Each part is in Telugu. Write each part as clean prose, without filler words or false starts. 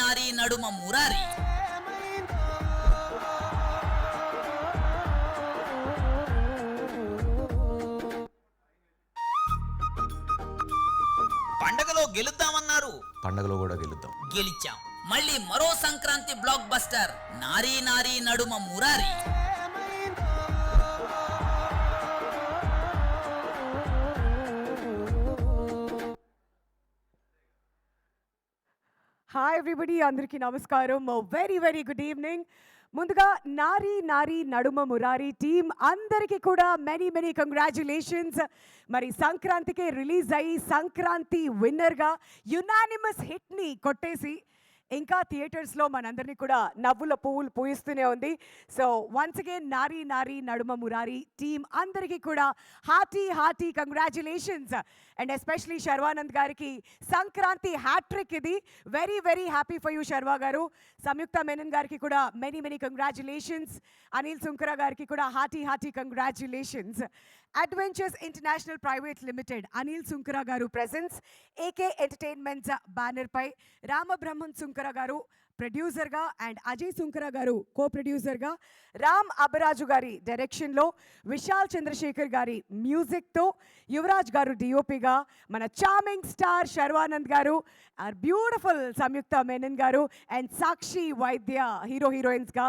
నారీ నడుమ మురారి. పండగలో గెలుద్దామన్నారు, పండగలో కూడా గెలుద్దాం. గెలిచాం. మళ్ళీ మరో సంక్రాంతి బ్లాక్ బస్టర్ నారీ నారీ నడుమ మురారి. హాయ్ ఎవ్రీబడి, అందరికీ నమస్కారం. Very good evening. ముందుగా నారీ నారీ నడుమ మురారి టీమ్ అందరికీ కూడా మెనీ కంగ్రాచులేషన్స్. మరి సంక్రాంతికి రిలీజ్ అయ్యి సంక్రాంతి విన్నర్గా యునానిమస్ హిట్ని కొట్టేసి ఇంకా థియేటర్స్లో మనందరినీ కూడా నవ్వుల పువ్వులు పూయిస్తూనే ఉంది. సో వన్స్ అగైన్ నారీ నారీ నడుమ మురారి టీమ్ అందరికీ కూడా hearty congratulations. And especially Sharwanand గారికి సంక్రాంతి హ్యాట్రిక్ ఇది. Very happy for you Sharwa garu. Samyuktha Menon గారికి కూడా మెనీ కంగ్రాచులేషన్స్. అనిల్ సుంకర గారికి కూడా hearty congratulations. Adventures international private limited Anil Sunkara గారు ప్రెజెన్స్ ఏకే ఎంటర్టైన్మెంట్స్ బ్యానర్ పై రామబ్రహ్మన్ సుంకర గారు ప్రొడ్యూసర్గా అండ్ అజయ్ సుంకర గారు కో ప్రొడ్యూసర్గా, రామ్ అబరాజు గారి డైరెక్షన్లో, విశాల్ చంద్రశేఖర్ గారి మ్యూజిక్తో, యువరాజ్ గారు డిఓపిగా, మన చార్మింగ్ స్టార్ శర్వానంద్ గారు, ఆర్ బ్యూటిఫుల్ సంయుక్త మేనన్ గారు అండ్ సాక్షి వైద్య హీరోయిన్స్గా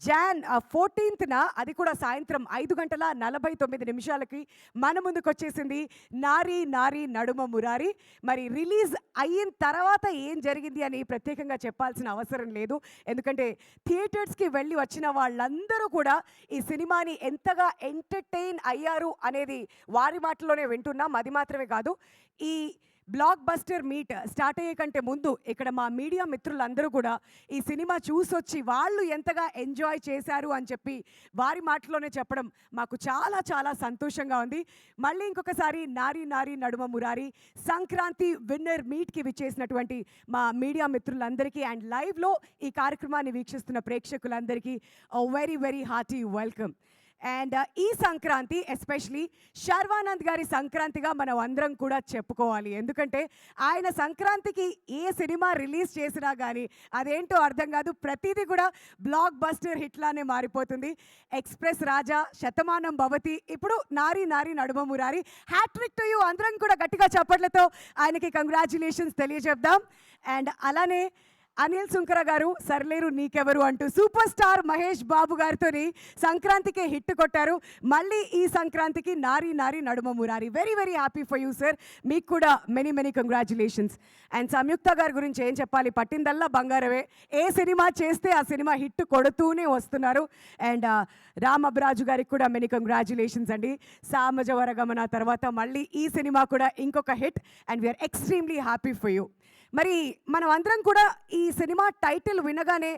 జాన్ 14th అది కూడా సాయంత్రం 5:49 మన ముందుకు వచ్చేసింది నారీ నారీ నడుమ మురారి. మరి రిలీజ్ అయిన తర్వాత ఏం జరిగింది అని ప్రత్యేకంగా చెప్పాల్సిన అవసరం లేదు, ఎందుకంటే థియేటర్స్కి వెళ్ళి వచ్చిన వాళ్ళందరూ కూడా ఈ సినిమాని ఎంతగా ఎంటర్టైన్ అయ్యారు అనేది వారి మాటల్లోనే వింటున్నాం. అది మాత్రమే కాదు, ఈ బ్లాక్ బస్టర్ మీట్ స్టార్ట్ అయ్యే కంటే ముందు ఇక్కడ మా మీడియా మిత్రులందరూ కూడా ఈ సినిమా చూసొచ్చి వాళ్ళు ఎంతగా ఎంజాయ్ చేశారు అని చెప్పి వారి మాటలోనే చెప్పడం మాకు చాలా సంతోషంగా ఉంది. మళ్ళీ ఇంకొకసారి నారీ నారీ నడుమ మురారి సంక్రాంతి విన్నర్ మీట్కి విచ్చేసినటువంటి మా మీడియా మిత్రులందరికీ అండ్ లైవ్లో ఈ కార్యక్రమాన్ని వీక్షిస్తున్న ప్రేక్షకులందరికీ వెరీ హార్టీ వెల్కమ్. అండ్ ఈ సంక్రాంతి ఎస్పెషలీ శర్వానంద్ గారి సంక్రాంతిగా మనం అందరం కూడా చెప్పుకోవాలి, ఎందుకంటే ఆయన సంక్రాంతికి ఏ సినిమా రిలీజ్ చేసినా కానీ అదేంటో అర్థం కాదు, ప్రతిదీ కూడా బ్లాక్ బస్టర్ హిట్లానే మారిపోతుంది. ఎక్స్ప్రెస్ రాజా, శతమానం భవతి, ఇప్పుడు నారీ Naari Naduma Murari. Hat trick to you. అందరం కూడా గట్టిగా చప్పట్లతో ఆయనకి కంగ్రాచులేషన్స్ తెలియజేద్దాం. అండ్ అలానే అనిల్ సుంకర గారు సర్లేరు నీకెవరు అంటూ సూపర్ స్టార్ మహేష్ బాబు గారితో సంక్రాంతికే హిట్ కొట్టారు. మళ్ళీ ఈ సంక్రాంతికి నారీ Naari Naduma Murari. Very happy for you sir. మీకు కూడా మెనీ కంగ్రాచులేషన్స్. అండ్ సంయుక్త గారి గురించి ఏం చెప్పాలి, పట్టిందల్లా బంగారవే. ఏ సినిమా చేస్తే ఆ సినిమా హిట్ కొడుతూనే వస్తున్నారు. అండ్ రామ్ అబరాజు గారికి కూడా మెనీ కంగ్రాచులేషన్స్ అండి. సామజవర గమన తర్వాత మళ్ళీ ఈ సినిమా కూడా ఇంకొక hit and we are extremely happy for you. మరి మనం అందరం కూడా ఈ సినిమా టైటిల్ వినగానే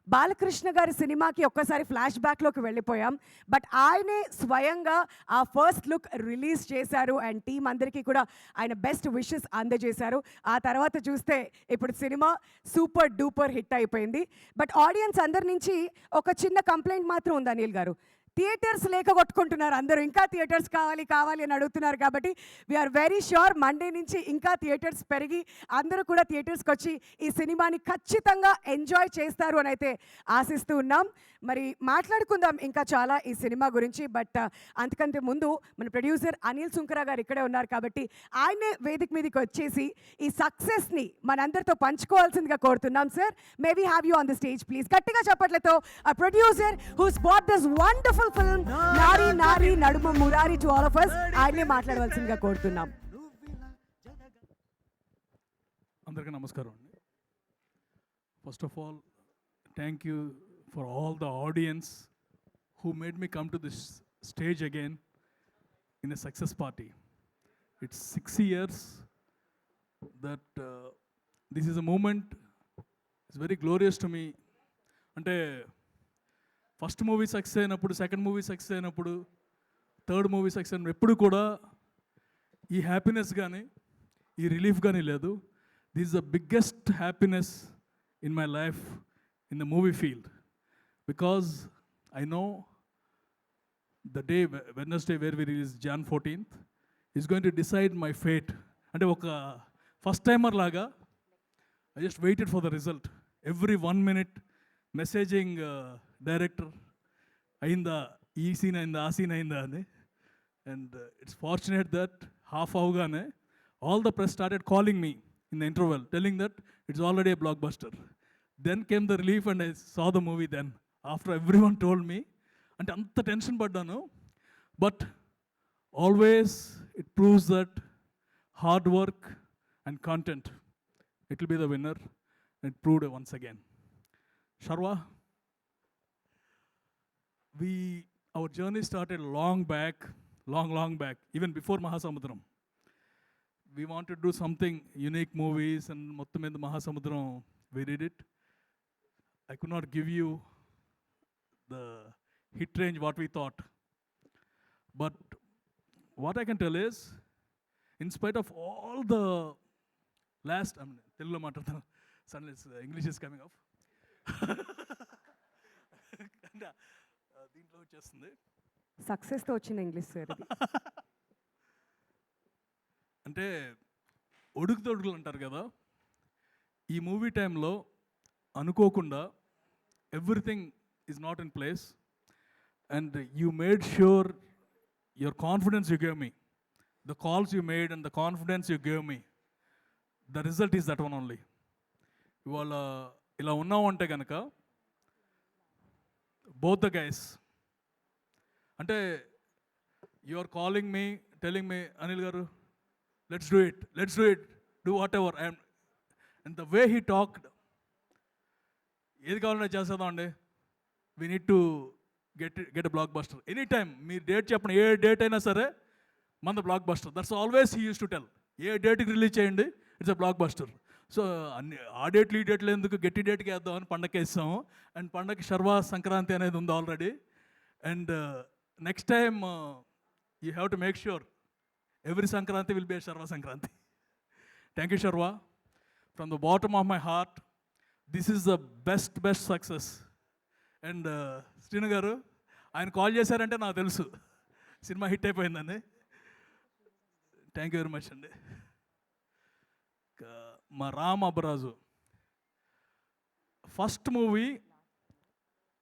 బాలకృష్ణ గారి సినిమాకి ఒక్కసారి ఫ్లాష్ బ్యాక్లోకి వెళ్ళిపోయాం. బట్ ఆయనే స్వయంగా ఆ ఫస్ట్ లుక్ రిలీజ్ చేశారు అండ్ టీం అందరికీ కూడా ఆయన బెస్ట్ విషెస్ అందజేశారు. ఆ తర్వాత చూస్తే ఇప్పుడు సినిమా సూపర్ డూపర్ హిట్ అయిపోయింది. బట్ ఆడియన్స్ అందరి నుంచి ఒక చిన్న కంప్లైంట్ మాత్రం ఉంది అనిల్ గారు, థియేటర్స్ లేక కొట్టుకుంటున్నారు అందరూ, ఇంకా థియేటర్స్ కావాలి అని అడుగుతున్నారు. కాబట్టి వీఆర్ వెరీ ష్యూర్ మండే నుంచి ఇంకా థియేటర్స్ పెరిగి అందరూ కూడా థియేటర్స్కి వచ్చి ఈ సినిమాని ఖచ్చితంగా ఎంజాయ్ చేస్తారు అని అయితే ఆశిస్తూ ఉన్నాం. మరి మాట్లాడుకుందాం ఇంకా చాలా ఈ సినిమా గురించి. బట్ అంతకంటే ముందు మన ప్రొడ్యూసర్ అనిల్ సుంకర గారు ఇక్కడే ఉన్నారు కాబట్టి ఆయనే వేదిక మీదకి వచ్చేసి ఈ సక్సెస్ని మనందరితో పంచుకోవాల్సిందిగా కోరుతున్నాం. Sir, may we have you on the stage please. గట్టిగా చెప్పట్లతో a producer who's brought this wonderful film Nari Naari Naduma Murari to all of us ఆయనే మాట్లాడవలసిందిగా కోరుతున్నాం. అందరికీ నమస్కారం అండి. First of all thank you for all the audience who made me come to this stage again in a success party. It's 6 years that this is a moment, it's very glorious to me. అంటే ఫస్ట్ మూవీ సక్సెస్ అయినప్పుడు, సెకండ్ మూవీ సక్సెస్ అయినప్పుడు, థర్డ్ మూవీ సక్సెస్ అయినప్పుడు ఎప్పుడు కూడా ఈ హ్యాపీనెస్ కానీ ఈ రిలీఫ్ కానీ లేదు. This is the biggest happiness in my life in the movie field, because I know the day Wednesday where we release Jan 14th is going to decide my fate. అంటే ఒక ఫస్ట్ టైమర్ లాగా I just waited for the result. every 1 minute messaging director, అయిందా ఈ సీన్ అయిందా ఆ సీన్ అయిందా అని. And it's fortunate that half అవగానే all the press started calling me in the interval telling that it's already a blockbuster. Then came the relief and I saw the movie then after every one told me. అంటే అంత టెన్షన్ పడ్డాను. But always it proves that hard work and content it will be the winner. It proved once again. Sharwa, our journey started long back, even before Mahasamudram. We wanted to do something unique movies, and mottam in the Mahasamudram we did it. I could not give you the hit range what we thought, but what I can tell is, in spite of all the last, I mean, తెలుగులో మాట్లాడతాను, suddenly English is coming of, దీంట్లో వచ్చేస్తుంది సక్సెస్తో వచ్చిన ఇంగ్లీష్ సార్ ఇది. అంటే ఒడుగుతొడుగులు అంటారు కదా, ఈ మూవీ టైంలో అనుకోకుండా everything is not in place, and you made sure your confidence you gave me, the calls you made and the confidence you gave me, the result is that one only. ఇవాళ ఇలా ఉన్నావు అంటే కనుక బోత్ ద గైస్, అంటే you are calling me, telling me, Anil garu let's do it, do whatever, and the way he talked, ఏది కావాలన్నా చేసేద్దాం అండి, we need to get a blockbuster any time. మీరు డేట్ చెప్పండి, ఏ డేట్ అయినా సరే మన blockbuster, that's always he use to tell. ఏ డేట్కి రిలీజ్ చేయండి, it's a blockbuster. So అన్ని ఆ డేట్లు ఈ డేట్లు ఎందుకు, గట్టి డేట్కి వేద్దామని పండగకి వేస్తాము. అండ్ పండగకి శర్వా సంక్రాంతి అనేది ఉంది already. And next time you have to make sure every Sankranti will be a Sharwa Sankranti. Thank you Sharwa, from the bottom of my heart. This is the best success. And Sreenu garu ఆయన కాల్ చేశారంటే నాకు తెలుసు సినిమా హిట్ అయిపోయిందని. థ్యాంక్ యూ వెరీ మచ్ అండి. మా Ram Abbaraju first movie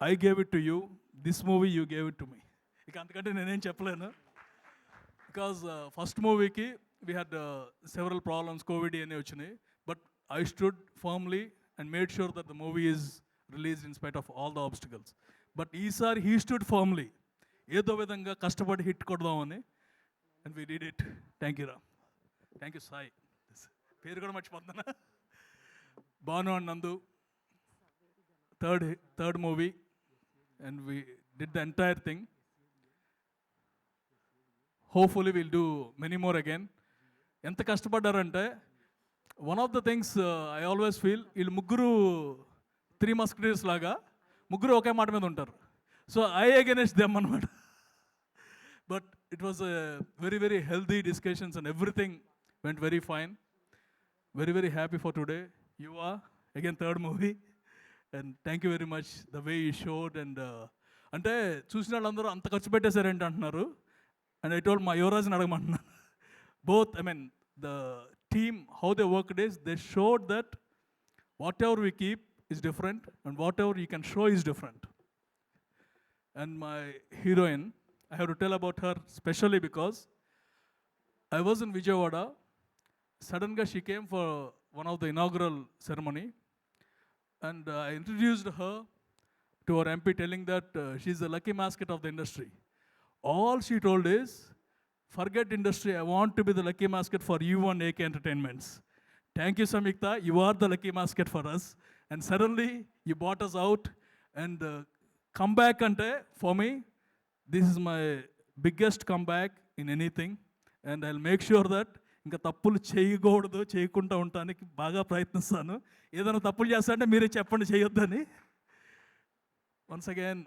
I gave it to you, this movie you gave it to me. ఇక అంతకంటే నేనేం చెప్పలేను. బికాజ్ ఫస్ట్ మూవీకి we had several problems, covid అని వచ్చినాయి, but I stood firmly and made sure that the movie is released in spite of all the obstacles. But ఈసారి హీ స్టూడ్ ఫర్మ్లీ, ఏదో విధంగా కష్టపడి హిట్ కొడదామని, and we did it. Thank you Ram, thank you Sai, పేరు కూడా మర్చిపోతున్నా, Bhanu and Nandu. Third movie and we did the entire thing. Hopefully will do many more again. ఎంత కష్టపడ్డారంటే, one of the things I always feel, వీళ్ళు ముగ్గురు 3 మస్కటీర్స్ లాగా ముగ్గురు ఒకే మాట మీద ఉంటారు. సో ఐ అగైనెస్ట్ దెమ్ అనమాట. But it was very healthy discussions and everything went very fine. Very happy for today. You are again third movie, and thank you very much the way you showed. And అంటే చూసిన వాళ్ళందరూ అంత ఖర్చు పెట్టేశారేంటి అంటున్నారు, అండ్ ఐ టోల్డ్ మా యువరాజ్ని అడగమంటున్నాను. Both, I mean the team, how they worked is, they showed that whatever we keep is different and whatever you can show is different. And my heroine, I have to tell about her specially because I was in Vijayawada. Suddenly she came for one of the inaugural ceremony, and I introduced her to our MP, telling that she's the lucky mascot of the industry. All she told is, forget industry, I want to be the lucky mascot for you and AK Entertainments. Thank you, Samyukta, you are the lucky mascot for us. And suddenly you bought us out, and comeback ante, for me, this is my biggest comeback in anything, and I'll make sure that ఇంకా తప్పులు చేయకూడదు, చేయకుండా ఉండటానికి బాగా ప్రయత్నిస్తాను. ఏదైనా తప్పులు చేస్తా అంటే మీరే చెప్పండి చేయొద్దని. Once again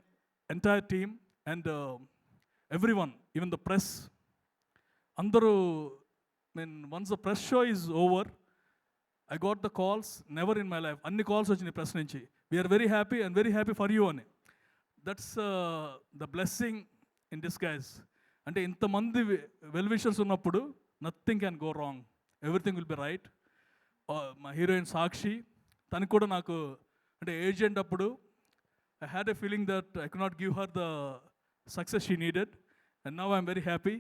entire team and every one, even the press, అందరూ, mean once the press show is over, I got the calls, never in my life. అన్ని కాల్స్ వచ్చినాయి ప్రెస్ నుంచి. We're very happy and very happy for you అని. That's the blessing in disguise. అంటే ఇంతమంది వెల్ విషర్స్ ఉన్నప్పుడు nothing can go wrong, everything will be right. మా హీరోయిన్ సాక్షి, తనకు కూడా నాకు అంటే ఏజెంట్ అప్పుడు I had a feeling that I could not give her the success she needed, and now I'm very happy.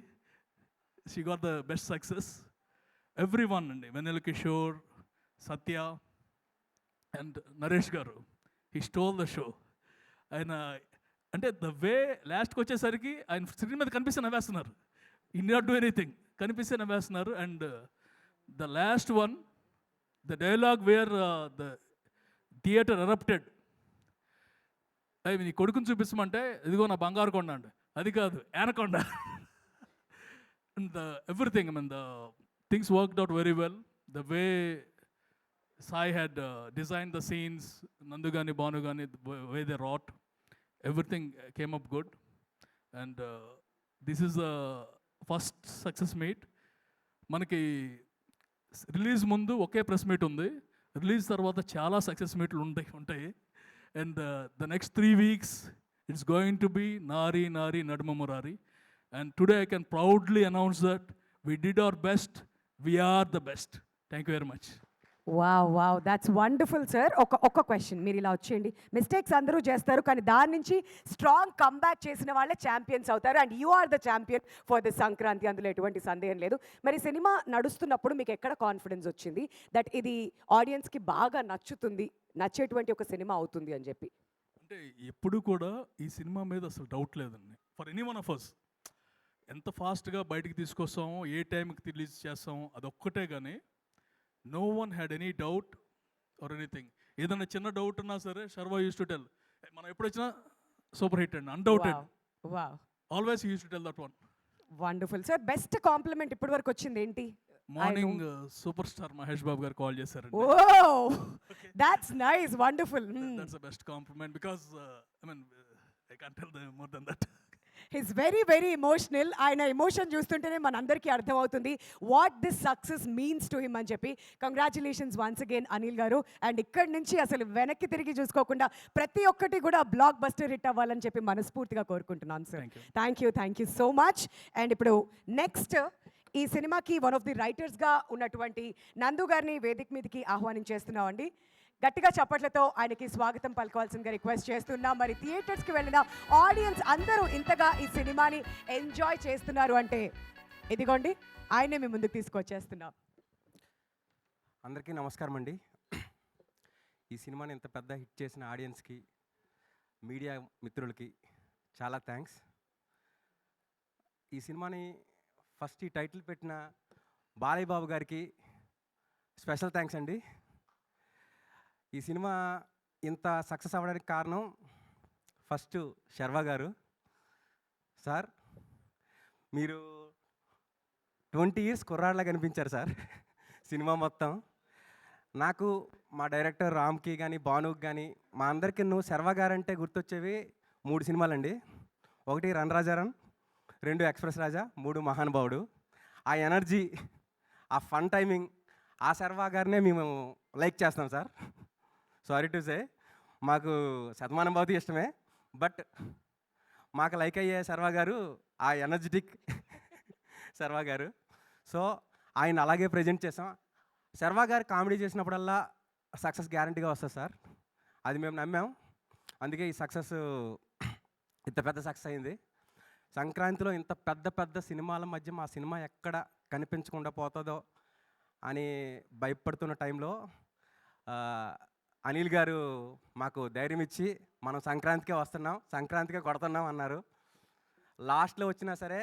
She got the best success. Everyone, and Venel Kishore, Satya, and Naresh Garu, he stole the show. And అంటే the way లాస్ట్కి వచ్చేసరికి ఆయన స్క్రీన్ మీద కనిపిస్తే నవ్వేస్తున్నారు. He did not do anything. కనిపిస్తే నవ్వేస్తున్నారు. And the last one, the dialogue where the theater erupted. అవి నీ కొడుకుని చూపిస్తామంటే ఇదిగో నా బంగారు కొండ అండి, అది కాదు anaconda. And everything, I mean the things worked out very well. The way Sai had design the scenes, Nandu కానీ భాను కానీ, way they wrote, everything came up good. And this is the first success meet. మనకి రిలీజ్ ముందు ఒకే ప్రెస్ మీట్ ఉంది, రిలీజ్ తర్వాత చాలా సక్సెస్ మీట్లు ఉంటాయి. And the next 3 weeks, it's going to be Nari Nari Naduma Murari. And today I can proudly announce that we did our best. We are the best. Thank you very much. Wow, that's wonderful sir. ఒక క్వశ్చన్, మీరు ఇలా వచ్చేయండి. మిస్టేక్స్ అందరూ చేస్తారు, కానీ దాని నుంచి స్ట్రాంగ్ కమ్బ్యాక్ చేసిన వాళ్ళే ఛాంపియన్స్ అవుతారు. And you are the champion for the Sankranti, అందులో ఎటువంటి సందేహం లేదు. మరి సినిమా నడుస్తున్నప్పుడు మీకు ఎక్కడ కాన్ఫిడెన్స్ వచ్చింది దట్ ఇది ఆడియన్స్కి బాగా నచ్చేటువంటి ఒక సినిమా అవుతుంది అని చెప్పి? అంటే ఎప్పుడు కూడా ఈ సినిమా మీద అసలు డౌట్ లేదండి. For any one of us, ఎంత ఫాస్ట్గా బయటికి తీసుకొస్తామో, ఏ టైంకి రిలీజ్ చేస్తామో, అదొక్కటే. కానీ no one had any doubt or anything. ఏదైనా చిన్న డౌట్ ఉన్నా సరే శర్వా యూస్ టు టెల్, మనం ఎప్పుడు వచ్చినా సూపర్ హిట్ అండి, undoubted. Wow, always use to tell that one. Wonderful sir. Best compliment ఇప్పటి వరకు వచ్చింది ఏంటి? Morning super star Mahesh Babu garu call చేశారండి. Oh, that's nice, wonderful. That's the best compliment because I mean I can't tell more then that. His very emotional. ఆయన ఎమోషన్ చూస్తుంటేనే మనందరికీ అర్థమవుతుంది what this success means to him అని చెప్పి. కంగ్రాచులేషన్స్ వన్స్ అగైన్ అనిల్ గారు. అండ్ ఇక్కడి నుంచి అసలు వెనక్కి తిరిగి చూసుకోకుండా ప్రతి ఒక్కటి కూడా బ్లాక్ బస్టర్ హిట్ అవ్వాలని చెప్పి మనస్ఫూర్తిగా కోరుకుంటున్నాను sir. Thank you so much. And ఇప్పుడు నెక్స్ట్ ఈ సినిమాకి వన్ ఆఫ్ ది రైటర్స్గా ఉన్నటువంటి నందు గారిని వేదిక మీదకి ఆహ్వానించేస్తున్నామండి. గట్టిగా చప్పట్లతో ఆయనకి స్వాగతం పలకాల్సిందిగా రిక్వెస్ట్ చేస్తున్నాం. మరి థియేటర్స్కి వెళ్ళిన ఆడియన్స్ అందరూ ఇంతగా ఈ సినిమాని ఎంజాయ్ చేస్తున్నారు అంటే ఇదిగోండి ఆయనే మీ ముందుకు తీసుకొచ్చేస్తున్నాం. అందరికీ నమస్కారం అండి. ఈ సినిమాని ఇంత పెద్ద హిట్ చేసిన ఆడియన్స్కి, మీడియా మిత్రులకి చాలా థ్యాంక్స్. ఈ సినిమాని ఫస్ట్ ఈ టైటిల్ పెట్టిన బాలయ్య బాబు గారికి స్పెషల్ థ్యాంక్స్ అండి. ఈ సినిమా ఇంత సక్సెస్ అవ్వడానికి కారణం ఫస్ట్ శర్వా గారు. సార్, మీరు 20 years కుర్రాళ్ళగా కనిపించారు సార్ సినిమా మొత్తం. నాకు మా డైరెక్టర్ రామ్కి కానీ, భానుకి కానీ, మా అందరికీ శర్వా గారు అంటే గుర్తొచ్చేవి 3 సినిమాలండి. 1 రణరాజారన్, 2 ఎక్స్ప్రెస్ రాజా, 3 మహానుభావుడు. ఆ ఎనర్జీ, ఆ ఫన్ టైమింగ్, ఆ శర్వా గారినే మేము లైక్ చేస్తాం సార్. సారీ టు సే, మాకు శతమానం భవతి ఇష్టమే, బట్ మాకు లైక్ అయ్యే శర్వా గారు ఆ ఎనర్జెటిక్ శర్వా గారు. సో ఆయన అలాగే ప్రజెంట్ చేసాం. శర్వా గారు కామెడీ చేసినప్పుడల్లా సక్సెస్ గ్యారంటీగా వస్తుంది సార్, అది మేము నమ్మాం. అందుకే ఈ సక్సెస్ ఇంత పెద్ద సక్సెస్ అయింది. సంక్రాంతిలో ఇంత పెద్ద సినిమాల మధ్య మా సినిమా ఎక్కడ కనిపించకుండా పోతుందో అని భయపడుతున్న టైంలో అనిల్ గారు మాకు ధైర్యం ఇచ్చి మనం సంక్రాంతికే వస్తున్నాం, సంక్రాంతికే కొడుతున్నాం అన్నారు. లాస్ట్లో వచ్చినా సరే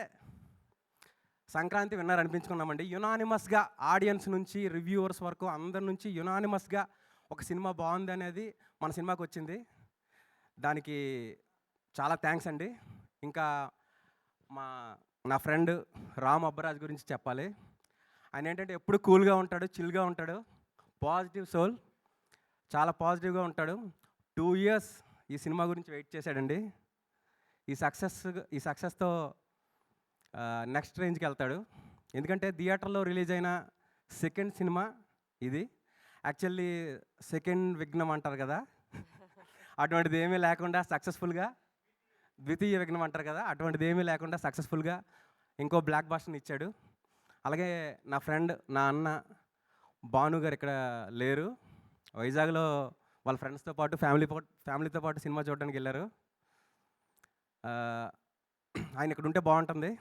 సంక్రాంతి విన్నర్ అనిపించుకున్నామండి. యునానిమస్గా ఆడియన్స్ నుంచి రివ్యూవర్స్ వరకు అందరి నుంచి యునానిమస్గా ఒక సినిమా బాగుంది అనేది మన సినిమాకి వచ్చింది. దానికి చాలా థ్యాంక్స్ అండి. ఇంకా నా ఫ్రెండ్ రామ్ అబ్బరాజ్ గురించి చెప్పాలి. ఆయన ఏంటంటే ఎప్పుడు కూల్గా ఉంటాడు, చిల్గా ఉంటాడు, పాజిటివ్ సోల్, చాలా పాజిటివ్గా ఉంటాడు. 2 years ఈ సినిమా గురించి వెయిట్ చేశాడండి. ఈ సక్సెస్తో నెక్స్ట్ రేంజ్కి వెళ్తాడు. ఎందుకంటే థియేటర్లో రిలీజ్ అయిన సెకండ్ సినిమా ఇది. యాక్చువల్లీ సెకండ్ విఘ్నం అంటారు కదా, అటువంటిది ఏమీ లేకుండా సక్సెస్ఫుల్గా, ద్వితీయ విఘ్నం అంటారు కదా, అటువంటిది ఏమీ లేకుండా సక్సెస్ఫుల్గా ఇంకో బ్లాక్ బాస్టర్ని ఇచ్చాడు. అలాగే నా ఫ్రెండ్, నా అన్న భాను గారు ఇక్కడ లేరు, వైజాగ్లో వాళ్ళ ఫ్రెండ్స్తో పాటు ఫ్యామిలీతో పాటు సినిమా చూడడానికి వెళ్ళారు. ఆయన ఇక్కడ ఉంటే బాగుంటుంది.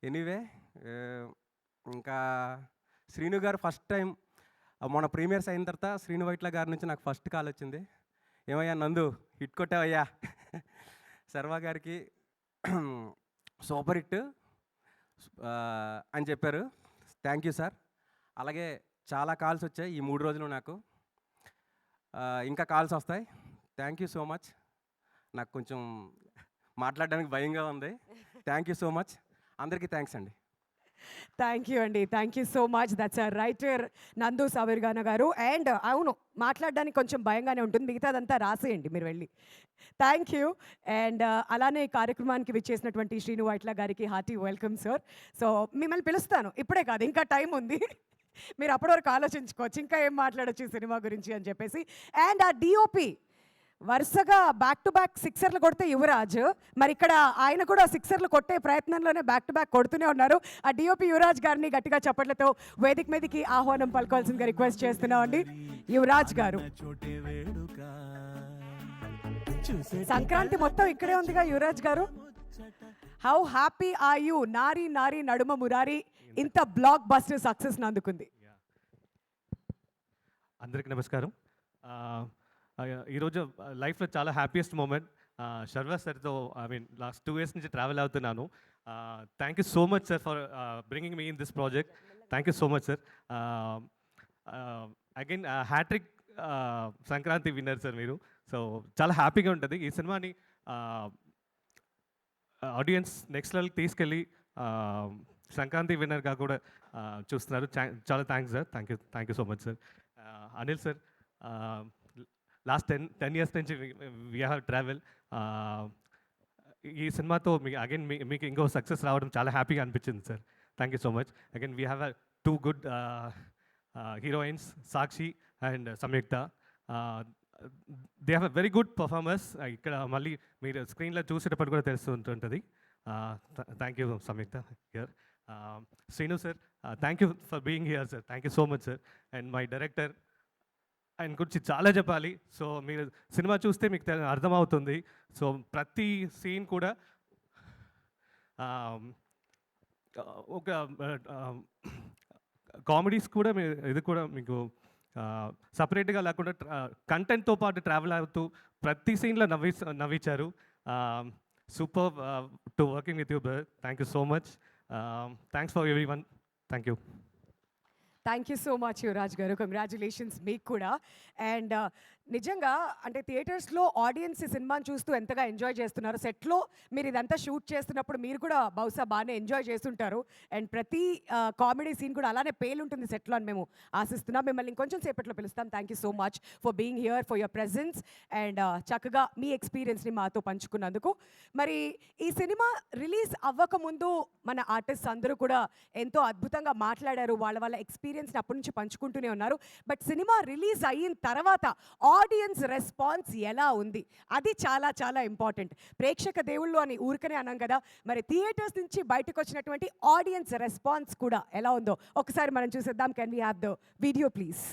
ఎనీవే, ఇంకా శ్రీను గారు ఫస్ట్ టైం మొన్న ప్రీమియర్స్ అయిన తర్వాత శ్రీను వైట్ల గారి నుంచి నాకు ఫస్ట్ కాల్ వచ్చింది. ఏమయ్యా నందు, హిట్ కొట్టావయ్యా. శర్వా గారికి సూపర్ హిట్ అని చెప్పారు. Thank you sir. అలాగే చాలా కాల్స్ వచ్చాయి ఈ 3 రోజులు నాకు. ఇంకా కాల్స్ వస్తాయి. Thank you so much. నాకు కొంచెం మాట్లాడడానికి భయంగా ఉంది. Thank you so much. అందరికీ థ్యాంక్స్ అండి. థ్యాంక్ యూ అండి, thank you so much. That's a writer నందు సావిర్గాన గారు. అండ్ అవును, మాట్లాడడానికి కొంచెం భయంగానే ఉంటుంది, మిగతాదంతా రాసేయండి మీరు వెళ్ళి. Thank you. అండ్ అలానే ఈ కార్యక్రమానికి విచ్చేసినటువంటి శ్రీను వైట్ల గారికి హార్టీ వెల్కమ్ సార్. సో మిమ్మల్ని పిలుస్తాను, ఇప్పుడే కాదు, ఇంకా టైం ఉంది. మీరు అప్పటి వరకు ఆలోచించుకోవచ్చు ఇంకా ఏం మాట్లాడొచ్చు ఈ సినిమా గురించి అని చెప్పేసి. అండ్ ఆ డిఓపి వరుసగా బ్యాక్ టు బ్యాక్ సిక్సర్లు కొడితే యువరాజ్, మరి ఇక్కడ ఆయన కూడా సిక్సర్లు కొట్టే ప్రయత్నంలోనే బ్యాక్ టు బ్యాక్ కొడుతూనే ఉన్నారు. ఆ డిఓపి యువరాజ్ గారిని గట్టిగా చప్పట్లతో వేదిక మీదకి ఆహ్వానం పలుకోవాల్సిందిగా రిక్వెస్ట్ చేస్తున్నామండి. యువరాజ్ గారు, సంక్రాంతి మొత్తం ఇక్కడే ఉందిగా Yuvraj garu. How happy are you? Naari Naari Naduma Murari ఇంత బ్లాక్ బస్టర్ సక్సెస్ అందుకుంది. అందరికీ నమస్కారం. ఈరోజు లైఫ్లో చాలా హ్యాపీయెస్ట్ మూమెంట్. శర్వా సార్తో లాస్ట్ 2 years నుంచి ట్రావెల్ అవుతున్నాను. Thank you so much sir for bringing me in this project. Thank you so much sir. Again hat trick Sankranti winner sir మీరు. సో చాలా హ్యాపీగా ఉంటుంది. ఈ సినిమాని ఆడియన్స్ నెక్స్ట్ లెవెల్కి తీసుకెళ్ళి సంక్రాంతి విన్నర్గా కూడా చూస్తున్నారు. చాలా thanks sir. Thank you so much sir. Anil sir, last 10 years నుంచి వీ హ్యావ్ ట్రావెల్. ఈ సినిమాతో మీకు ఇంకో సక్సెస్ రావడం చాలా హ్యాపీగా అనిపించింది sir. Thank you so much. Again we have 2 good heroines, Sakshi and Samyuktha. They have very good performers. ఇక్కడ మళ్ళీ మీరు స్క్రీన్లో చూసేటప్పుడు కూడా తెలుస్తుంటుంది. Thank you Samyuktha here. Sreenu sir, thank you for being here sir. Thank you so much sir. And my director, ఆయన గురించి చాలా చెప్పాలి. సో మీరు సినిమా చూస్తే మీకు అర్థమవుతుంది. సో ప్రతి సీన్ కూడా ఒక కామెడీస్ కూడా ఇది కూడా మీకు సపరేట్గా లేకుండా కంటెంట్తో పాటు ట్రావెల్ అవుతూ ప్రతి సీన్లో నవ్వించారు. Super to working with you brother. Thank you so much. Thanks for every one. Thank you. Thank you so much Yuvaraj garu. Congratulations మీకు కూడా. అండ్ నిజంగా అంటే థియేటర్స్లో ఆడియన్స్ ఈ సినిమాని చూస్తూ ఎంతగా ఎంజాయ్ చేస్తున్నారు. సెట్లో మీరు ఇదంతా షూట్ చేస్తున్నప్పుడు మీరు కూడా బహుశా బాగానే ఎంజాయ్ చేస్తుంటారు. అండ్ ప్రతి కామెడీ సీన్ కూడా అలానే పేలుంటుంది సెట్లో అని మేము ఆశిస్తున్నాం. మిమ్మల్ని ఇంకొంచెం సేపట్లో పిలుస్తాం. Thank you so much for being here, for your presence and చక్కగా మీ ఎక్స్పీరియన్స్ని మాతో పంచుకున్నందుకు. మరి ఈ సినిమా రిలీజ్ అవ్వకముందు మన ఆర్టిస్ట్ అందరూ కూడా ఎంతో అద్భుతంగా మాట్లాడారు. వాళ్ళ ఎక్స్పీరియన్స్ని అప్పటి నుంచి పంచుకుంటూనే ఉన్నారు. బట్ సినిమా రిలీజ్ అయిన తర్వాత ఆడియన్స్ రెస్పాన్స్ ఎలా ఉంది, అది చాలా చాలా ఇంపార్టెంట్. ప్రేక్షక దేవుళ్ళు అని ఊరికనే అన్నాం కదా, మరి థియేటర్స్ నుంచి బయటకు వచ్చినటువంటి ఆడియన్స్ రెస్పాన్స్ కూడా ఎలా ఉందో ఒకసారి మనం చూసేద్దాం. Can we have the video please?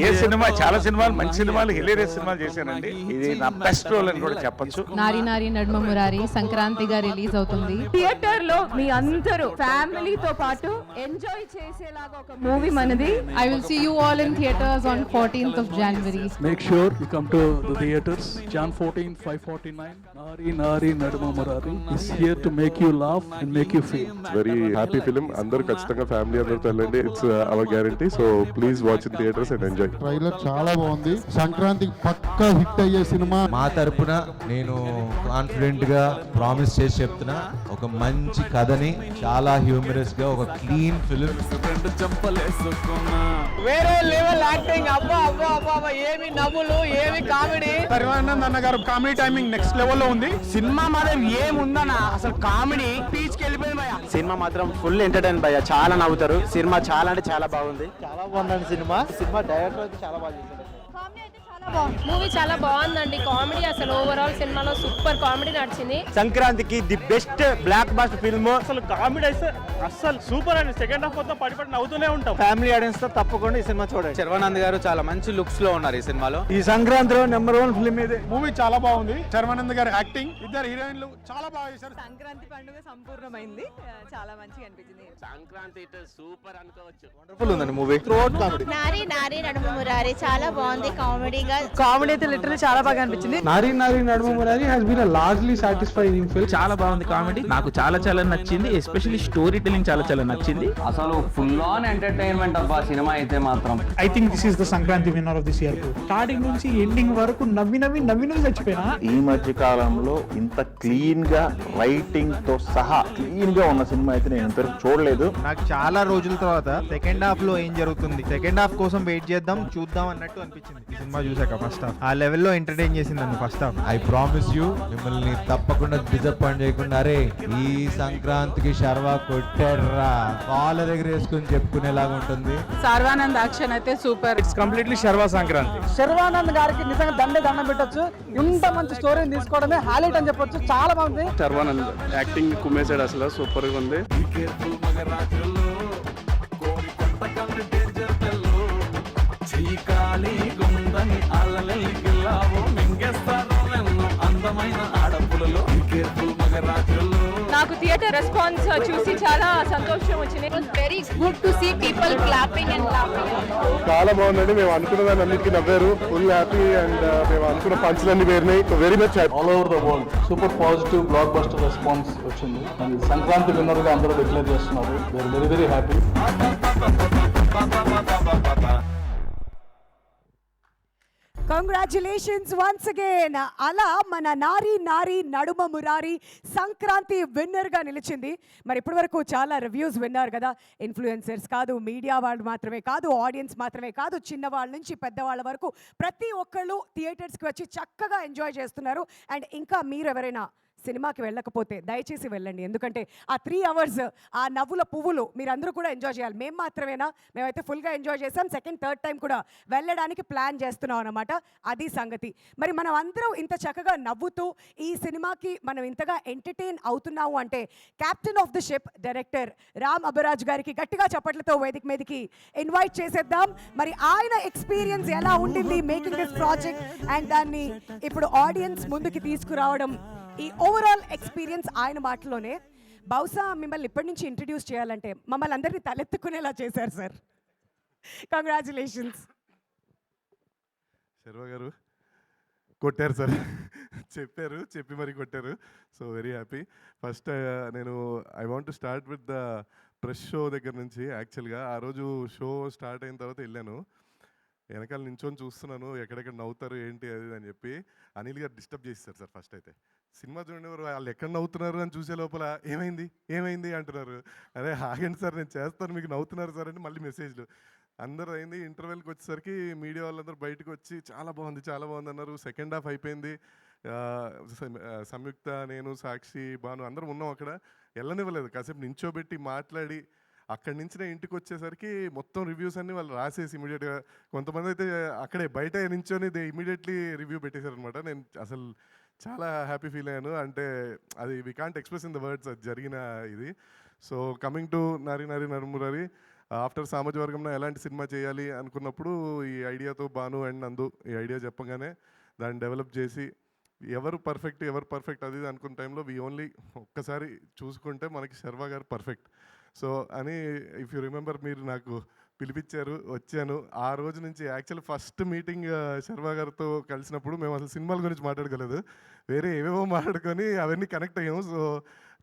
A cinema, చాలా సినిమాలు, మంచి సినిమాలు, హిలేరియస్ సినిమాలు చేశానండి. ఇది నా బెస్ట్ రోల్ అని కూడా చెప్పొచ్చు. నారీ నారీ నడుమ మురారి సంక్రాంతిగా రిలీజ్ అవుతుంది. థియేటర్ లో మీ అందరూ ఫ్యామిలీతో పాటు ఎంజాయ్ చేసేలాగా ఒక మూవీ మనది. I will see you all in theaters on 14th of January. Make sure you come to the theaters. Jan 14, 5:49. Nari Nari Naduma Murari is here to make you laugh and make you feel. Very happy film. అందరూ ఖచ్చితంగా ఫ్యామిలీ అందరితో వెళ్ళండి. It's our guarantee. So please watch in theatres and enjoy. Trailer చాలా బాగుంది. సంక్రాంతికి పక్కా హిట్ అయ్యే సినిమా. మా తరపున నేను కాన్ఫిడెంట్ గా ప్రామిస్ చేసి చెప్తున్నా, ఒక మంచి కథని చాలా హ్యూమరస్ గా ఒక క్లీన్ ఫిలిం. వేరే లెవెల్ యాక్టింగ్. అబ్బా అబ్బా అబ్బా, ఏమి నవ్వులు, ఏమి కామెడీ. పరివానంద్ అన్న గారు కామెడీ టైమింగ్ నెక్స్ట్ లెవెల్ లో ఉంది. సినిమా మాత్రం ఏముందన్న, అసలు కామెడీ పీచ్కి వెళ్ళిపోయింది భయ్య. సినిమా మాత్రం ఫుల్ ఎంటర్టైన్ భయ్య, చాలా నవ్వుతారు. సినిమా చాలా అంటే చాలా బాగుంది. చాలా బాగుందండి సినిమా. సినిమా డైరెక్టర్ అయితే చాలా బాగా చేశారు. కామెడీ అయితే చాలా మూవీ చాలా బాగుందండి. కామెడీ అసలు ఓవరాల్ సినిమాలో సూపర్ కామెడీ నడిచింది. సంక్రాంతికి the best block buster film. అసలు కామెడీ అయితే అస్సలు సూపర్ అండి. సెకండ్ హాఫ్ మొత్తం పడి నవ్వుతూనే ఉంటాం. ఫ్యామిలీ ఆడియన్స్ తో తప్పకుండా ఈ సినిమా చూడండి. శర్వానంద్ గారు చాలా మంచి లుక్స్ లో ఉన్నారు ఈ సినిమాలో. ఈ సంక్రాంతిలో #1 ఫిల్మ్ ఇది. మూవీ చాలా బాగుంది. శర్వానంద్ గారి యాక్టింగ్, ఇద్దరు హీరోయిన్లు చాలా బాగా చేశారు. సంక్రాంతి పండుగ సంపూర్ణమైంది. చాలా మంచిగా అనిపించింది. సంక్రాంతి సూపర్ అనుకోవచ్చు. వండర్ఫుల్ ఉందండి మూవీ. Throughout comedy. నారీ నారీ నడుమ మురారి చాలా బాగుంది. కామెడీగా కామెడీ అయితే లిటరల్లీ చాలా బాగా అనిపించింది. Naari Naari Naduma Murari has been a largely satisfying film. చాలా బాగుంది కామెడీ. నాకు చాలా నచ్చింది. ఎస్పెషల్లీ స్టోరీ టెల్లింగ్ చాలా నచ్చింది. అసలు ఫుల్ ఆన్ ఎంటర్టైన్మెంట్ అబ్బా సినిమా అయితే మాత్రం. I think this is the Sankranti winner of this year. Starting నుంచి ఎండింగ్ వరకు నవ్వి చచ్చిపోయినా. ఈ మధ్య కాలంలో ఇంత క్లీన్ గా రైటింగ్ తో సహా క్లీన్ గా ఉన్న సినిమా అయితే నేను ఇంతవరకు చూడలేదు. నాకు చాలా రోజుల తర్వాత సెకండ్ హాఫ్ లో ఏం జరుగుతుంది, సెకండ్ హాఫ్ కోసం వెయిట్ చేద్దాం చూద్దాం అన్నట్టు అనిపించింది ఈ సినిమా చూసాక. ఫస్ట్ హాఫ్ ఆ లెవెల్లో ఎంటర్టైన్ చేసింది నన్ను first half. I promise you మిమ్మల్ని తప్పకుండా డిసప్పాయింట్ చేయకుండా, అరే ఈ సంక్రాంతికి శర్వా కొట్టాడ్రా వాళ్ళ దగ్గర వేసుకుని చెప్పుకునేలాగా ఉంటుంది. సర్వానంద్ యాక్షన్ అయితే super. It's completely Sharwa Sankranti. Sharwanand గారికి నిజంగా దండం పెట్టొచ్చు. ఇంత మంచి స్టోరీని తీసుకోవడమే హైలైట్ అని చెప్పొచ్చు. చాలా బాగుంది. శర్వానంద్ యాక్టింగ్ కుమ్మేశాడు, అసలు సూపర్ గా ఉంది. నాకు థియేటర్ రెస్పాన్స్ చూసి చాలా సంతోషం వచ్చింది. It was very good to see people clapping and laughing. చాలా బాగుందండి. మేము అనుకున్న దాన్ని అన్నిటికీ నవ్వారు. ఫుల్ హ్యాపీ అండ్ మేము అనుకున్న పంచులన్నీ వేరినాయి. Very much happy. All over the world super positive blockbuster response వచ్చింది. అండ్ సంక్రాంతి విన్నర్ గా అందరూ డిక్లేర్ చేస్తున్నారు. Very very happy. Congratulations once again. అలా మన నారీ నారీ నడుమ మురారి సంక్రాంతి విన్నర్గా నిలిచింది. మరి ఇప్పటి వరకు చాలా రివ్యూస్ విన్నారు కదా. ఇన్ఫ్లుయెన్సర్స్ కాదు, మీడియా వాళ్ళు మాత్రమే కాదు, ఆడియన్స్ మాత్రమే కాదు, చిన్నవాళ్ళ నుంచి పెద్దవాళ్ళ వరకు ప్రతి ఒక్కళ్ళు థియేటర్స్కి వచ్చి చక్కగా ఎంజాయ్ చేస్తున్నారు. అండ్ ఇంకా మీరు ఎవరైనా సినిమాకి వెళ్ళకపోతే దయచేసి వెళ్ళండి. ఎందుకంటే ఆ 3 hours ఆ నవ్వుల పువ్వులు మీరందరూ కూడా ఎంజాయ్ చేయాలి. మేము మాత్రమేనా, మేమైతే ఫుల్గా ఎంజాయ్ చేసాం. సెకండ్ థర్డ్ టైం కూడా వెళ్ళడానికి ప్లాన్ చేస్తున్నాం అన్నమాట. అది సంగతి. మరి మనం అందరం ఇంత చక్కగా నవ్వుతూ ఈ సినిమాకి మనం ఇంతగా ఎంటర్టైన్ అవుతున్నాము అంటే captain of the ship director Ram Abbaraju గారికి గట్టిగా చప్పట్లతో వేదిక మీదకి ఇన్వైట్ చేసేద్దాం. మరి ఆయన ఎక్స్పీరియన్స్ ఎలా ఉండింది మేకింగ్ దిస్ ప్రాజెక్ట్ అండ్ దాన్ని ఇప్పుడు ఆడియన్స్ ముందుకి తీసుకురావడం, ఈ ఓవరాల్ ఎక్స్పీరియన్స్ ఆయన మాటలోనే. బహుశా మిమ్మల్ని ఇప్పటి నుంచి ఇంట్రడ్యూస్ చేయాలంటే మమ్మల్ని అందరినీ తలెత్తుకునేలా చేశారు సార్. కంగ్రాచులేషన్స్. శర్వా గారు కొట్టారు సార్. చెప్పి మరి కొట్టారు. So very happy. ఫస్ట్ నేను I want to start with the press show దగ్గర నుంచి. యాక్చువల్గా ఆ రోజు షో స్టార్ట్ అయిన తర్వాత వెళ్ళాను. వెనకాల నించొని చూస్తున్నాను ఎక్కడెక్కడ నవ్వుతారు ఏంటి అది అని చెప్పి. అనిల్ గారు డిస్టర్బ్ చేస్తారు సార్. ఫస్ట్ అయితే సినిమా చూడండి వాళ్ళు ఎక్కడ నవ్వుతున్నారు అని చూసే లోపల ఏమైంది అంటున్నారు. అరే ఆగండి సార్ నేను చేస్తాను మీకు నవ్వుతున్నారు సార్ అని మళ్ళీ మెసేజ్లు అందరూ అయింది. ఇంటర్వెల్కి వచ్చేసరికి మీడియా వాళ్ళందరూ బయటకు వచ్చి చాలా బాగుంది అన్నారు. సెకండ్ హాఫ్ అయిపోయింది. సంయుక్త, నేను, సాక్షి, భాను అందరం ఉన్నాం అక్కడ. వెళ్ళనివ్వలేదు. కాసేపు నించోబెట్టి మాట్లాడి అక్కడి నుంచి నేను ఇంటికి వచ్చేసరికి మొత్తం రివ్యూస్ అన్నీ వాళ్ళు రాసేసి ఇమీడియట్గా, కొంతమంది అయితే అక్కడే బయట నించొని ఇమీడియట్లీ రివ్యూ పెట్టేశారనమాట. నేను అసలు చాలా హ్యాపీ ఫీల్ అయ్యాను. అంటే అది we can't express in the words అది జరిగిన ఇది. So coming to Nari Nari Nadumurari, after సామాజిక వర్గంలో ఎలాంటి సినిమా చేయాలి అనుకున్నప్పుడు ఈ ఐడియాతో భాను అండ్ నందు ఈ ఐడియా చెప్పగానే దాన్ని డెవలప్ చేసి ఎవరు పర్ఫెక్ట్ అది అనుకున్న టైంలో ఓన్లీ ఒక్కసారి చూసుకుంటే మనకి శర్వా గారు పర్ఫెక్ట్. సో అని ఇఫ్ యూ రిమెంబర్ మీరు నాకు పిలిపించారు, వచ్చాను. ఆ రోజు నుంచి యాక్చువల్ ఫస్ట్ మీటింగ్ శర్వా గారితో కలిసినప్పుడు మేము అసలు సినిమాల గురించి మాట్లాడుకోలేదు, వేరే ఏవేవో మాట్లాడుకొని అవన్నీ కనెక్ట్ అయ్యాము. సో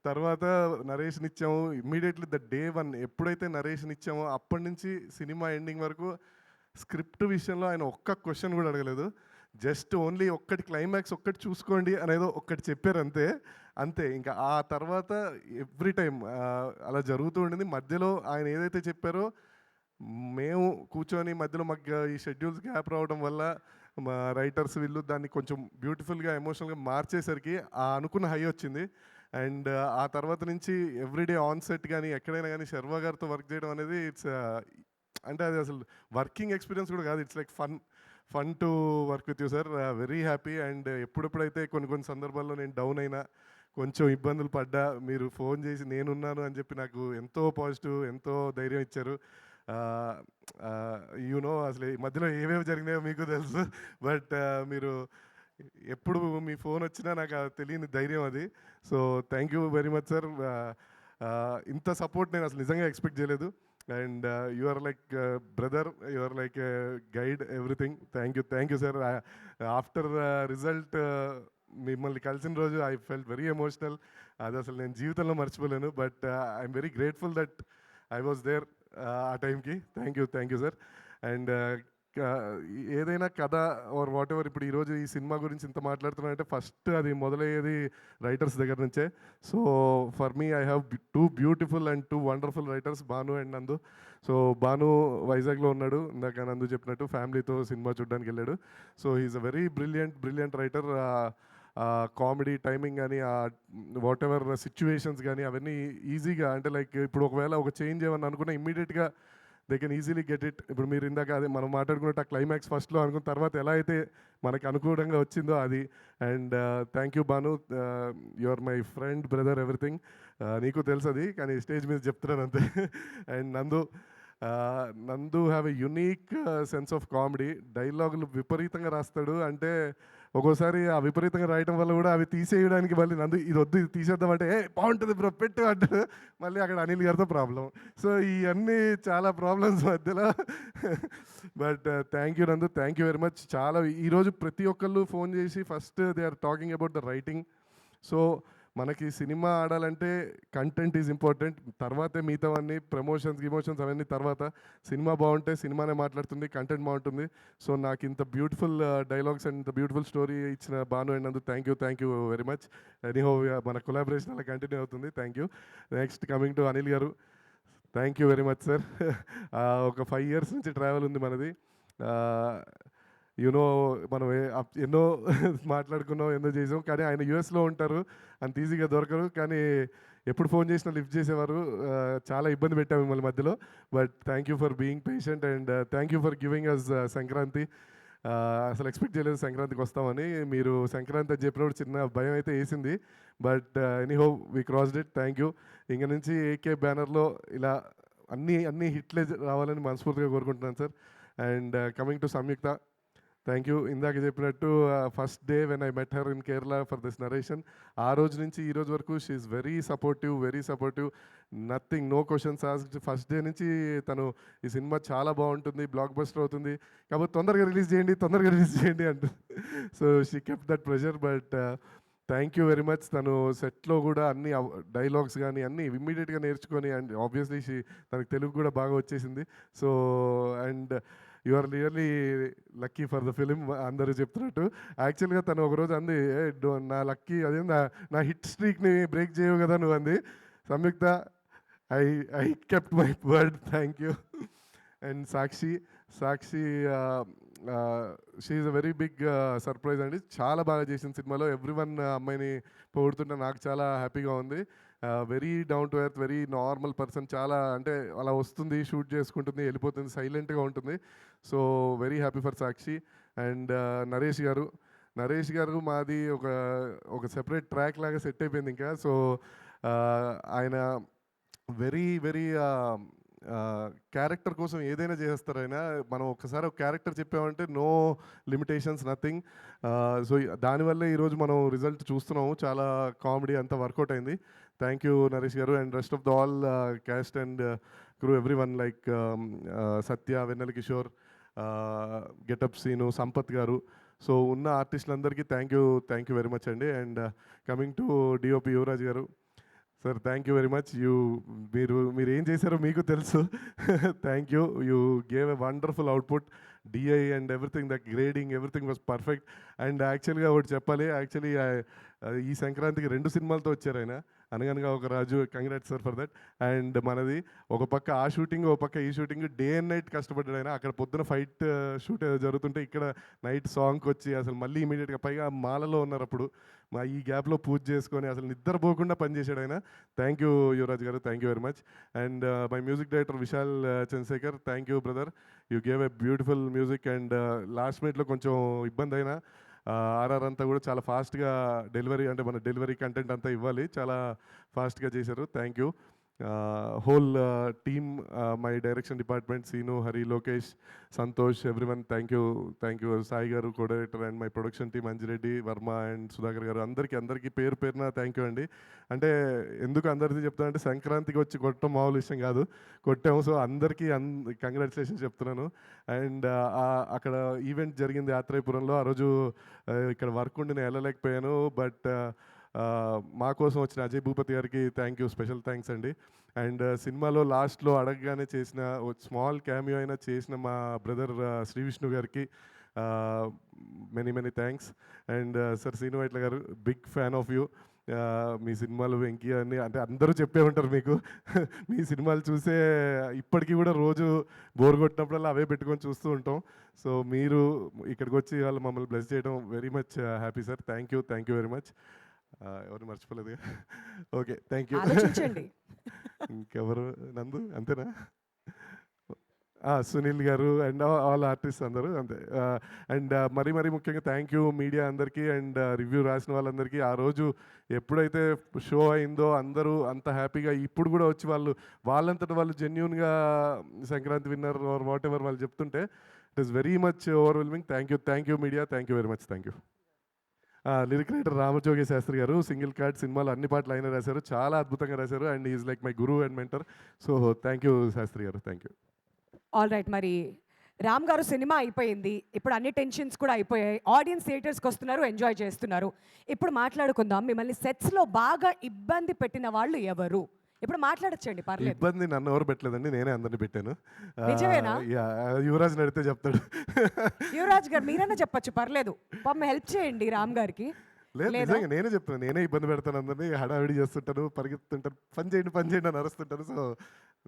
తర్వాత నరేషన్ ఇచ్చాము. ఇమ్మీడియట్లీ ద డే 1 ఎప్పుడైతే నరేషన్ ఇచ్చామో అప్పటి నుంచి సినిమా ఎండింగ్ వరకు స్క్రిప్ట్ విషయంలో ఆయన ఒక్క క్వశ్చన్ కూడా అడగలేదు. జస్ట్ ఓన్లీ క్లైమాక్స్ ఒక్కటి చూసుకోండి అనేదో ఒక్కటి చెప్పారు అంతే. ఇంకా ఆ తర్వాత ఎవ్రీ టైం అలా జరుగుతూ ఉండింది. మధ్యలో ఆయన ఏదైతే చెప్పారో మేము కూర్చొని మధ్యలో మాకు ఈ షెడ్యూల్స్ గ్యాప్ రావడం వల్ల మా రైటర్స్ వీళ్ళు దాన్ని కొంచెం బ్యూటిఫుల్గా ఎమోషనల్గా మార్చేసరికి ఆ అనుకున్న హై వచ్చింది. అండ్ ఆ తర్వాత నుంచి ఎవ్రీడే ఆన్ సెట్ కానీ ఎక్కడైనా కానీ శర్వా గారితో వర్క్ చేయడం అనేది ఇట్స్ అంటే అది అసలు వర్కింగ్ ఎక్స్పీరియన్స్ కూడా కాదు, it's like fun to work with you sir. Very happy. And ఎప్పుడెప్పుడైతే కొన్ని సందర్భాల్లో నేను డౌన్ అయినా, కొంచెం ఇబ్బందులు పడ్డా, మీరు ఫోన్ చేసి నేనున్నాను అని చెప్పి నాకు ఎంతో పాజిటివ్, ఎంతో ధైర్యం ఇచ్చారు. యూనో అసలు ఈ మధ్యలో ఏమేమి జరిగినాయో మీకు తెలుసు. బట్ మీరు ఎప్పుడు మీ ఫోన్ వచ్చినా నాకు తెలియని ధైర్యం అది. So thank you very much sir. ఇంత సపోర్ట్ నేను అసలు నిజంగా ఎక్స్పెక్ట్ చేయలేదు. And you are like brother, you are like guide, everything. Thank you sir. After result మిమ్మల్ని కలిసిన రోజు ఐ ఫెల్ట్ వెరీ ఎమోషనల్. అది అసలు నేను జీవితంలో మర్చిపోలేను. But I'm very grateful that I was there ఆ టైంకి. Thank you sir. అండ్ ఏదైనా కథ ఆర్ వాట్ ఎవర్, ఇప్పుడు ఈరోజు ఈ సినిమా గురించి ఇంత మాట్లాడుతున్నానంటే ఫస్ట్ అది మొదలయ్యేది రైటర్స్ దగ్గర నుంచే. So for me I have 2 beautiful and 2 wonderful writers, Bhanu and Nandu. So Bhanu వైజాగ్లో ఉన్నాడు, ఇందాక నందు చెప్పినట్టు ఫ్యామిలీతో సినిమా చూడడానికి వెళ్ళాడు. So he's a very brilliant writer. Comedy timing కానీ, వాట్ ఎవర్ సిచ్యువేషన్స్ కానీ అవన్నీ ఈజీగా, అంటే లైక్ ఇప్పుడు ఒకవేళ ఒక చేంజ్ ఏమన్నా అనుకున్నా ఇమ్మీడియట్గా they can easily get it. ఇప్పుడు మీరు ఇందాక అదే మనం మాట్లాడుకున్నట్టు ఆ క్లైమాక్స్ ఫస్ట్లో అనుకున్న తర్వాత ఎలా అయితే మనకు అనుకూలంగా వచ్చిందో అది. And thank you Bhanu, you are my friend, brother, everything. నీకు తెలుసు అది, కానీ స్టేజ్ మీద చెప్తున్నాను అంతే. అండ్ నందు have a unique sense of comedy. డైలాగులు విపరీతంగా రాస్తాడు. అంటే ఒక్కోసారి ఆ విపరీతంగా రాయటం వల్ల కూడా అవి తీసేయడానికి మళ్ళీ నందు ఇది వద్దు, ఇది తీసేద్దామంటే బాగుంటుంది బ్రో పెట్టు అంటారు. మళ్ళీ అక్కడ అనిల్ గారితో ప్రాబ్లం. సో ఇవన్నీ చాలా ప్రాబ్లమ్స్ మధ్యలో. But thank you Nandu, thank you very much. చాలా ఈరోజు ప్రతి ఒక్కళ్ళు ఫోన్ చేసి first they are talking about the writing. So మనకి సినిమా ఆడాలంటే కంటెంట్ ఈజ్ ఇంపార్టెంట్, తర్వాతే మిగతావన్నీ గిమోషన్స్ అవన్నీ తర్వాత. సినిమా బాగుంటే సినిమానే మాట్లాడుతుంది, కంటెంట్ బాగుంటుంది. సో నాకు ఇంత బ్యూటిఫుల్ డైలాగ్స్ అండ్ ఇంత బ్యూటిఫుల్ స్టోరీ ఇచ్చిన Bhanu and Nandu thank you very much. Anyhow మన కొలాబరేషన్ అలా కంటిన్యూ అవుతుంది. Thank you. Next coming to Anil garu, thank you very much sir. ఒక 5 years నుంచి ట్రావెల్ ఉంది మనది. యూనో మనం ఎన్నో మాట్లాడుకున్నాం, ఎన్నో చేసాం, కానీ ఆయన యూఎస్లో ఉంటారు, అంత ఈజీగా దొరకరు. కానీ ఎప్పుడు ఫోన్ చేసినా లిఫ్ట్ చేసేవారు. చాలా ఇబ్బంది పెట్టాము మిమ్మల్ని మధ్యలో. But thank you for being patient and thank you for giving us Sankranti. అసలు ఎక్స్పెక్ట్ చేయలేదు సంక్రాంతికి వస్తామని. మీరు సంక్రాంతి అని చెప్పినప్పుడు చిన్న భయం అయితే వేసింది. But anyhow we crossed it. Thank you. ఇంక నుంచి ఏకే బ్యానర్లో ఇలా అన్ని హిట్లే రావాలని మనస్ఫూర్తిగా కోరుకుంటున్నాను sir. And coming to Samyuktha, thank you. ఇందాక చెప్పినట్టు first day when I met her in Kerala for this narration, ఆ రోజు నుంచి ఈ రోజు వరకు she is very supportive. Nothing, no questions asked. First day నుంచి తను ఈ సినిమా చాలా బాగుంటుంది, బ్లాక్ బస్టర్ అవుతుంది, కాబట్టి తొందరగా రిలీజ్ చేయండి అంటుంది. So she kept that pressure. But thank you very much. తను సెట్లో కూడా అన్ని డైలాగ్స్ కానీ అన్నీ ఇమ్మీడియట్గా నేర్చుకొని, అండ్ ఆబ్వియస్లీ తనకు తెలుగు కూడా బాగా వచ్చేసింది. So and you are really lucky for the film అందరూ చెప్తున్నట్టు. యాక్చువల్గా తను ఒకరోజు అంది, నా లక్కీ అదే నా హిట్ స్ట్రీక్ని బ్రేక్ చేయవు కదా నువ్వు అంది. Samyuktha, I kept my word. Thank you. And Sakshi she is a very big surprise అండి. చాలా బాగా చేసిన సినిమాలో. ఎవ్రీవన్ అమ్మాయిని పొగుడుతుంటే నాకు చాలా హ్యాపీగా ఉంది. Very down to earth, very normal person. చాలా అంటే అలా వస్తుంది, షూట్ చేసుకుంటుంది, వెళ్ళిపోతుంది, సైలెంట్గా ఉంటుంది. So very happy for Sakshi. And Naresh గారు మాది ఒక సెపరేట్ ట్రాక్ లాగా సెట్ అయిపోయింది ఇంకా. సో ఆయన వెరీ క్యారెక్టర్ కోసం ఏదైనా చేస్తారు ఆయన. మనం ఒక్కసారి ఒక క్యారెక్టర్ చెప్పామంటే నో లిమిటేషన్స్, నథింగ్. సో దానివల్లే ఈరోజు మనం రిజల్ట్ చూస్తున్నాము. చాలా కామెడీ అంతా వర్కౌట్ అయింది. Thank you Naresh garu. And rest of the all cast and crew, everyone like Satya, Vennela Kishore, getup Seenu, Sampath garu. So ఉన్న ఆర్టిస్టులందరికీ థ్యాంక్ యూ వెరీ మచ్ అండి. And coming to DOP Yuvaraj garu, sir thank you very much. మీరు ఏం చేశారో మీకు తెలుసు. Thank you. You gave a wonderful output. DI and everything, the grading, everything was perfect. And యాక్చువల్గా ఒకటి చెప్పాలి, ఈ సంక్రాంతికి 2 సినిమాలతో వచ్చారు ఆయన. Anaganaga Oka Raju, congrats sir for that. And మనది ఒక పక్క ఆ షూటింగ్, ఒక పక్క ఈ షూటింగ్, డే అండ్ నైట్ కష్టపడ్డాడు ఆయన. అక్కడ పొద్దున ఫైట్ షూట్ జరుగుతుంటే ఇక్కడ నైట్ సాంగ్కి వచ్చి అసలు మళ్ళీ ఇమీడియట్గా, పైగా మాలలో ఉన్నారు అప్పుడు, ఈ గ్యాప్లో పూజ చేసుకొని అసలు నిద్రపోకుండా పనిచేశాడు ఆయన. Thank you Yuvraj garu, thank you very much. And my music director Vishal Chandrasekhar, thank you brother, you gave a beautiful music. And last మినిట్లో కొంచెం ఇబ్బంది అయినా ఆర్ఆర్ అంతా కూడా చాలా ఫాస్ట్గా డెలివరీ, అంటే మన డెలివరీ కంటెంట్ అంతా ఇవ్వాలి, చాలా ఫాస్ట్గా చేశారు. Thank you whole team, my direction department, Seenu, Hari, Lokesh, Santosh, everyone, thank you. Sai garu co director, and my production team Anji Reddy, Varma and Sudhakar garu, అందరికీ పేరు పేరున థ్యాంక్ యూ అండి. అంటే ఎందుకు అందరికీ చెప్తానంటే సంక్రాంతికి వచ్చి కొట్టడం మామూలు విషయం కాదు, కొట్టాము. సో అందరికీ కంగ్రాచులేషన్స్ చెప్తున్నాను. అండ్ అక్కడ ఈవెంట్ జరిగింది ఆత్రేయపురంలో, ఆ రోజు ఇక్కడ వర్క్ ఉండి నేను వెళ్ళలేకపోయాను. బట్ మా కోసం వచ్చిన అజయ్ భూపతి గారికి థ్యాంక్ యూ, స్పెషల్ థ్యాంక్స్ అండి. అండ్ సినిమాలో లాస్ట్లో అడగగానే చేసిన స్మాల్ క్యామియో అయినా చేసిన మా బ్రదర్ శ్రీ విష్ణు గారికి many thanks. And sir Sreenu Vaitla garu, big fan of you. మీ సినిమాలు వెంకీ అని అంటే అందరూ చెప్పే ఉంటారు మీకు. మీ సినిమాలు చూసే ఇప్పటికీ కూడా రోజు బోర్ కొట్టినప్పుడల్లా అవే పెట్టుకొని చూస్తూ ఉంటాం. సో మీరు ఇక్కడికి వచ్చి వాళ్ళు మమ్మల్ని బ్లెస్ చేయడం very much happy sir. Thank you very much. ఎవరు మర్చిపోలేదు. Okay, thank you. ఇంకెవరు, నందు అంతేనా? సునీల్ గారు అండ్ ఆల్ ఆర్టిస్ట్ అందరూ అంతే. అండ్ మరీ ముఖ్యంగా థ్యాంక్ యూ మీడియా అందరికీ అండ్ రివ్యూ రాసిన వాళ్ళందరికీ. ఆ రోజు ఎప్పుడైతే షో అయిందో అందరూ అంత హ్యాపీగా ఇప్పుడు కూడా వచ్చి వాళ్ళంతటి వాళ్ళు జెన్యున్గా Sankranti winner or whatever వాళ్ళు చెప్తుంటే it is very much overwhelming. Thank you media, thank you very much. Thank you. Lyric writer Ramajogayya Sastry garu, single card సినిమాలో అన్ని పాటలు ఆయన రాశారు, చాలా అద్భుతంగా రాశారు. And is like my guru and mentor. So thank you Sastry garu, thank you. All right, మరి రామ్ గారు సినిమా అయిపోయింది, ఇప్పుడు అన్ని టెన్షన్స్ కూడా అయిపోయాయి, ఆడియన్స్ థియేటర్స్కి వస్తున్నారు, ఎంజాయ్ చేస్తున్నారు. ఇప్పుడు మాట్లాడుకుందాం, మిమ్మల్ని సెట్స్లో బాగా ఇబ్బంది పెట్టిన వాళ్ళు ఎవరు? ఇప్పుడు మాట్లాడచ్చండి, పర్లేదు. ఇబ్బంది నన్ను ఎవరు పెట్టలేదండి, నేనే అందరిని పెట్టాను. నిజమేనా? యువరాజ్ అడిగితే చెప్తాడు. యువరాజ్ గారు మీరైనా చెప్పచ్చు, పర్లేదు, పాపం హెల్ప్ చేయండి రామ్ గారికి. లేదు నిజంగా నేనే చెప్తాను, నేనే ఇబ్బంది పెడతాను అందరినీ, హడావిడి చేస్తుంటాను, పరిగెత్తుంటాను, పని చేయండి అని అరుస్తుంటాను. సో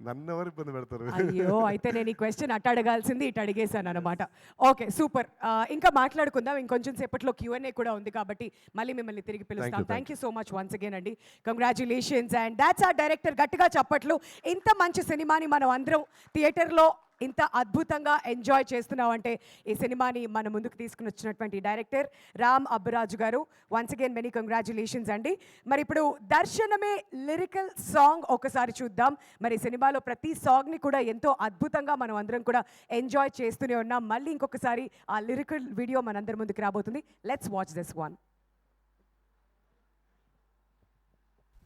నన్ను ఎవరు ఇబ్బంది పెడతారు? అయ్యో, అయితే నేను ఈ క్వశ్చన్ అట్ట అడగాల్సింది ఇటు అడిగేశాను అనమాట. Okay, super. ఇంకా మాట్లాడుకుందాం, ఇంకొంచెం సేపట్లో Q&A కూడా ఉంది కాబట్టి మళ్ళీ మిమ్మల్ని తిరిగి పిలుస్తాం. Thank you so much once again అండి, congratulations. And that's our director. గట్టిగా చప్పట్లు. ఇంత మంచి సినిమాని మనం అందరం థియేటర్లో ఇంత అద్భుతంగా ఎంజాయ్ చేస్తున్నాం అంటే ఈ సినిమాని మన ముందుకు తీసుకుని వచ్చినటువంటి డైరెక్టర్ రామ్ అబ్బరాజు గారు. వన్స్ అగైన్ మెనీ కంగ్రాచులేషన్స్ అండి. మరి ఇప్పుడు దర్శనమే లిరికల్ సాంగ్ ఒకసారి చూద్దాం. మరి సినిమాలో ప్రతి సాంగ్ని కూడా ఎంతో అద్భుతంగా మనం అందరం కూడా ఎంజాయ్ చేస్తూనే ఉన్నాం. మళ్ళీ ఇంకొకసారి ఆ లిరికల్ వీడియో మనందరి ముందుకు రాబోతుంది. Let's watch this one.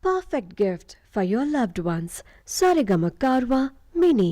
Perfect gift for your loved ones. Sarigama Karwa Mini.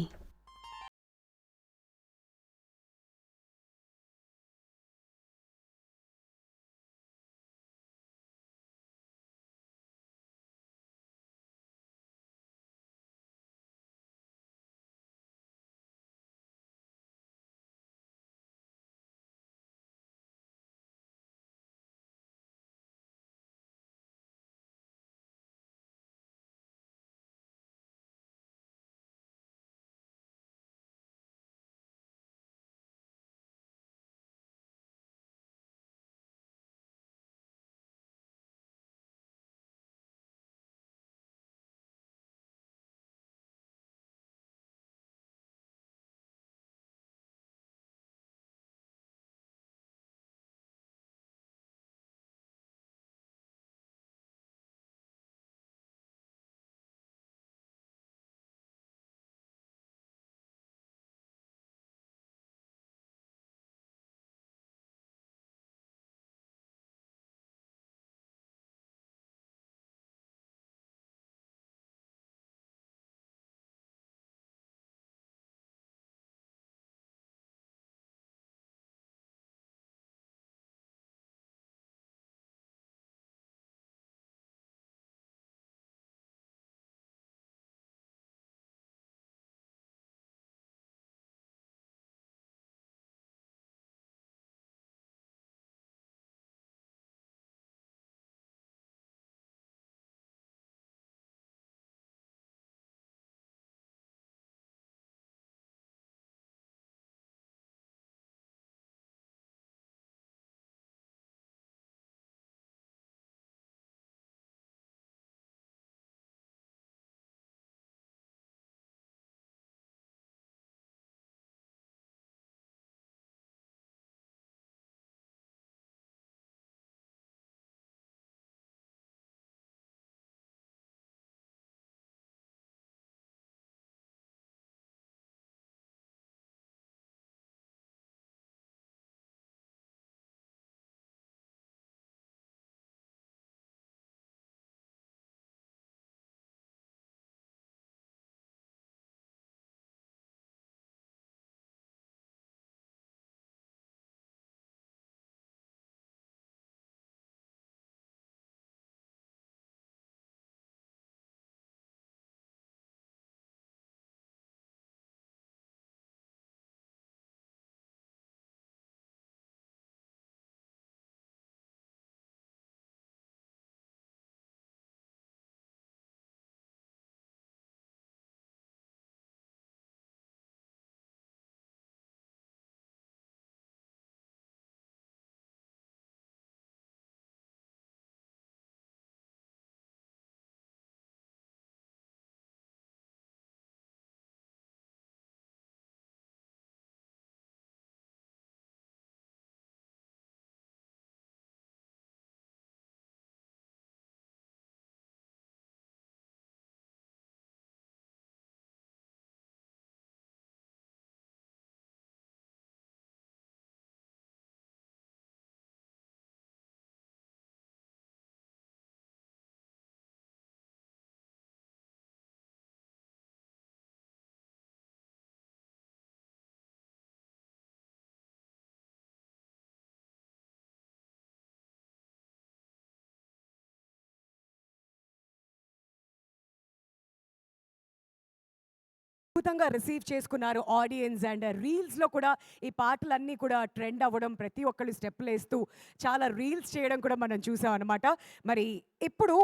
అద్భుతంగా రిసీవ్ చేసుకున్నారు ఆడియన్స్. అండ్ రీల్స్లో కూడా ఈ పాటలన్నీ కూడా ట్రెండ్ అవ్వడం, ప్రతి ఒక్కళ్ళు స్టెప్లు వేస్తూ చాలా రీల్స్ చేయడం కూడా మనం చూసాం అనమాట. మరి ఇప్పుడు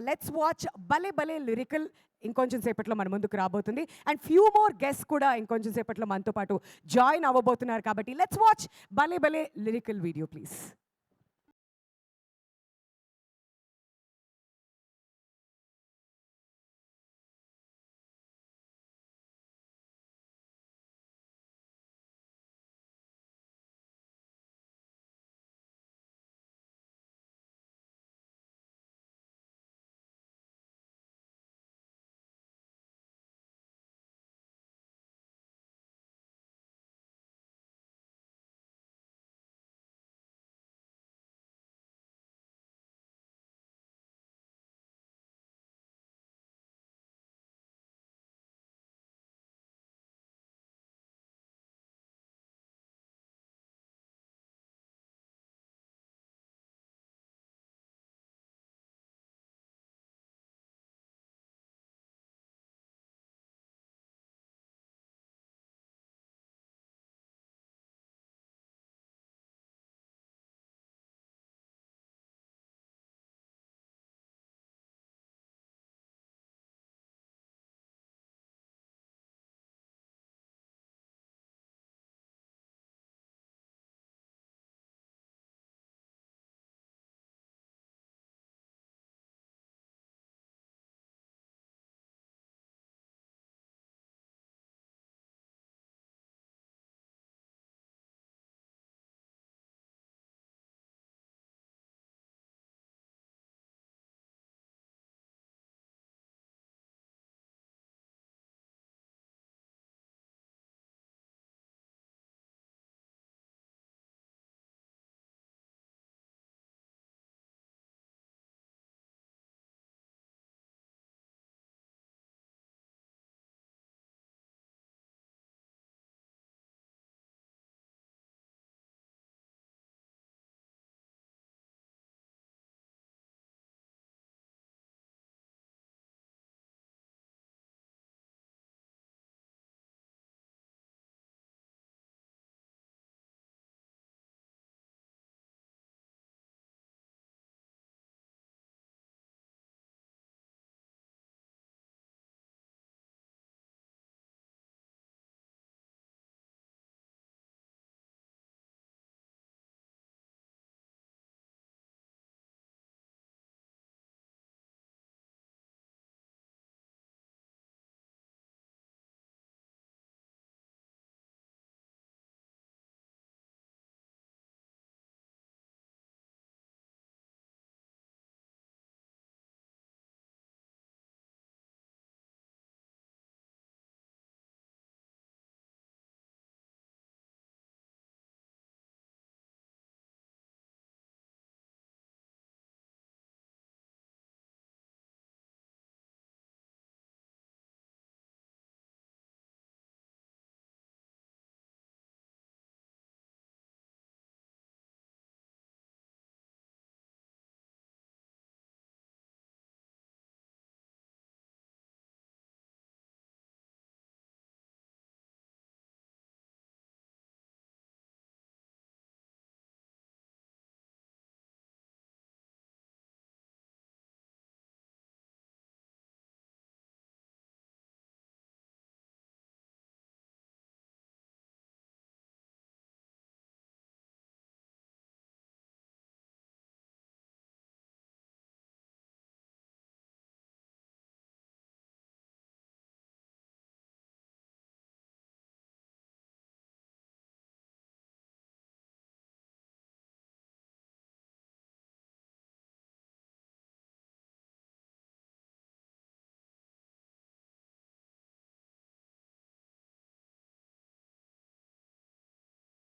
లెట్స్ వాచ్ భలే భలే లిరికల్ ఇంకొంచెం సేపట్లో మన ముందుకు రాబోతుంది. అండ్ ఫ్యూ మోర్ గెస్ట్ కూడా ఇంకొంచెం సేపట్లో మనతో పాటు జాయిన్ అవ్వబోతున్నారు. కాబట్టి లెట్స్ వాచ్ భలే భలే లిరికల్ వీడియో ప్లీజ్.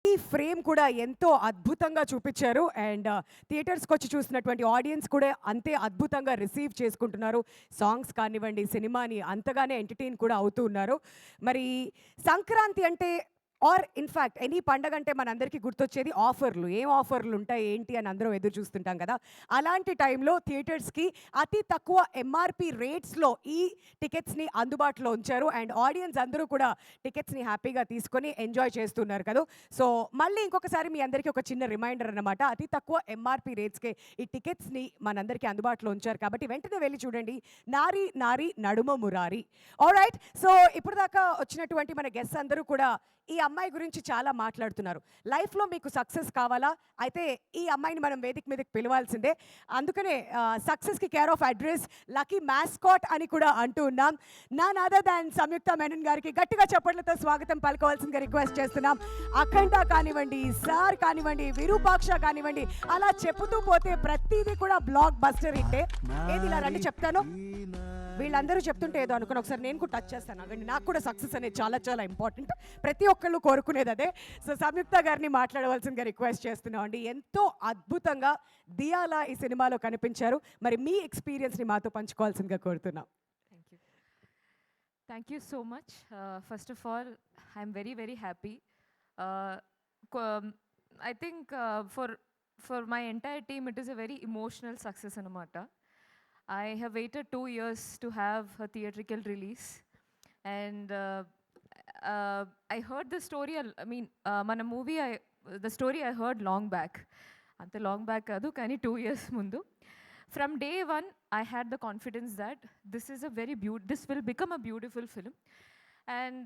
ఈ ఫ్రేమ్ కూడా ఎంతో అద్భుతంగా చూపించారు. అండ్ థియేటర్స్కి వచ్చి చూసినటువంటి ఆడియన్స్ కూడా అంతే అద్భుతంగా రిసీవ్ చేసుకుంటున్నారు. సాంగ్స్ కానివ్వండి, సినిమాని అంతగానే ఎంటర్టైన్ కూడా అవుతూ ఉన్నారు. మరి సంక్రాంతి అంటే ఆర్ ఇన్ఫ్యాక్ట్ ఎనీ పండగ అంటే మనందరికీ గుర్తొచ్చేది ఆఫర్లు. ఏం ఆఫర్లు ఉంటాయి ఏంటి అని అందరం ఎదురు చూస్తుంటాం కదా. అలాంటి టైంలో థియేటర్స్కి అతి తక్కువ ఎంఆర్పి రేట్స్లో ఈ టికెట్స్ని అందుబాటులో ఉంచారు. అండ్ ఆడియన్స్ అందరూ కూడా టికెట్స్ని హ్యాపీగా తీసుకొని ఎంజాయ్ చేస్తున్నారు కదా. సో మళ్ళీ ఇంకొకసారి మీ అందరికీ ఒక చిన్న రిమైండర్ అన్నమాట. అతి తక్కువ ఎంఆర్పి రేట్స్కే ఈ టికెట్స్ని మనందరికీ అందుబాటులో ఉంచారు కాబట్టి వెంటనే వెళ్ళి చూడండి నారీ నారీ నడుమ మురారి. ఆల్రైట్, సో ఇప్పుడు దాకా వచ్చినటువంటి మన గెస్ట్స్ అందరూ కూడా ఈ అమ్మాయి గురించి చాలా మాట్లాడుతున్నారు. లైఫ్లో మీకు సక్సెస్ కావాలా, అయితే ఈ అమ్మాయిని మనం వేదిక మీదకి పిలవాల్సిందే. అందుకనే సక్సెస్కి care of address lucky mascot అని కూడా అంటూ ఉన్నాం. నన్ అదర్ దాన్ సంయుక్త మేనన్ గారికి గట్టిగా చప్పట్లతో స్వాగతం పలుకోవాల్సిందిగా రిక్వెస్ట్ చేస్తున్నాం. అఖండ కానివ్వండి, సార్ కానివ్వండి, విరూపాక్ష కానివ్వండి, అలా చెప్పుతూ పోతే ప్రతిదీ కూడా బ్లాక్ బస్టర్ హిట్టే. ఏది ఇలా రండి చెప్తాను. వీళ్ళందరూ చెప్తుంటే ఏదో అనుకుని ఒకసారి నేను కూడా టచ్ చేస్తాను. అవండి, నాకు కూడా సక్సెస్ అనేది చాలా చాలా ఇంపార్టెంట్. ప్రతి ఒక్కళ్ళు కోరుకునేది అదే. సో సంయుక్త గారిని మాట్లాడవలసిందిగా రిక్వెస్ట్ చేస్తున్నాం అండి. ఎంతో అద్భుతంగా దియాలా ఈ సినిమాలో కనిపించారు. మరి మీ ఎక్స్పీరియన్స్ని మాతో పంచుకోవాల్సిందిగా కోరుతున్నాం. Thank you so much. First of all, I'm very, very happy. I think for my entire team, it is a very emotional success anamata. I have waited 2 years to have a theatrical release, and I heard the story. I mean, mana movie, the story I heard long back. Ante long back kadu, kani 2 years mundu. From day one, I had the confidence that this is a this will become a beautiful film. And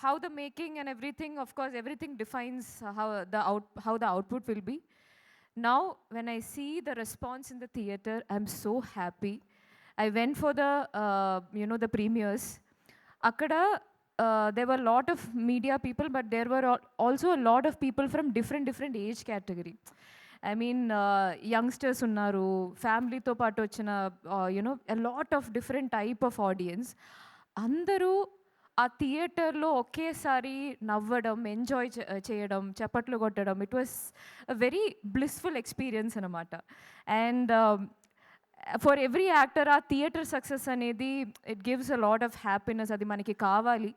how the making and everything, of course, everything defines how the output will be. Now, when I see the response in the theater, I'm so happy. I went for the, the premieres. Akkada, there were a lot of media people, but there were also a lot of people from different age category. I mean, youngsters unnaru, family to paatu vachina, a lot of different type of audience. Andaru ఆ థియేటర్లో ఒకేసారి నవ్వడం, ఎంజాయ్ చేయడం, చప్పట్లు కొట్టడం, it was a very blissful experience అనమాట. అండ్ ఫర్ ఎవ్రీ యాక్టర్ ఆ థియేటర్ సక్సెస్ అనేది it gives a lot of happiness. అది మనకి కావాలి.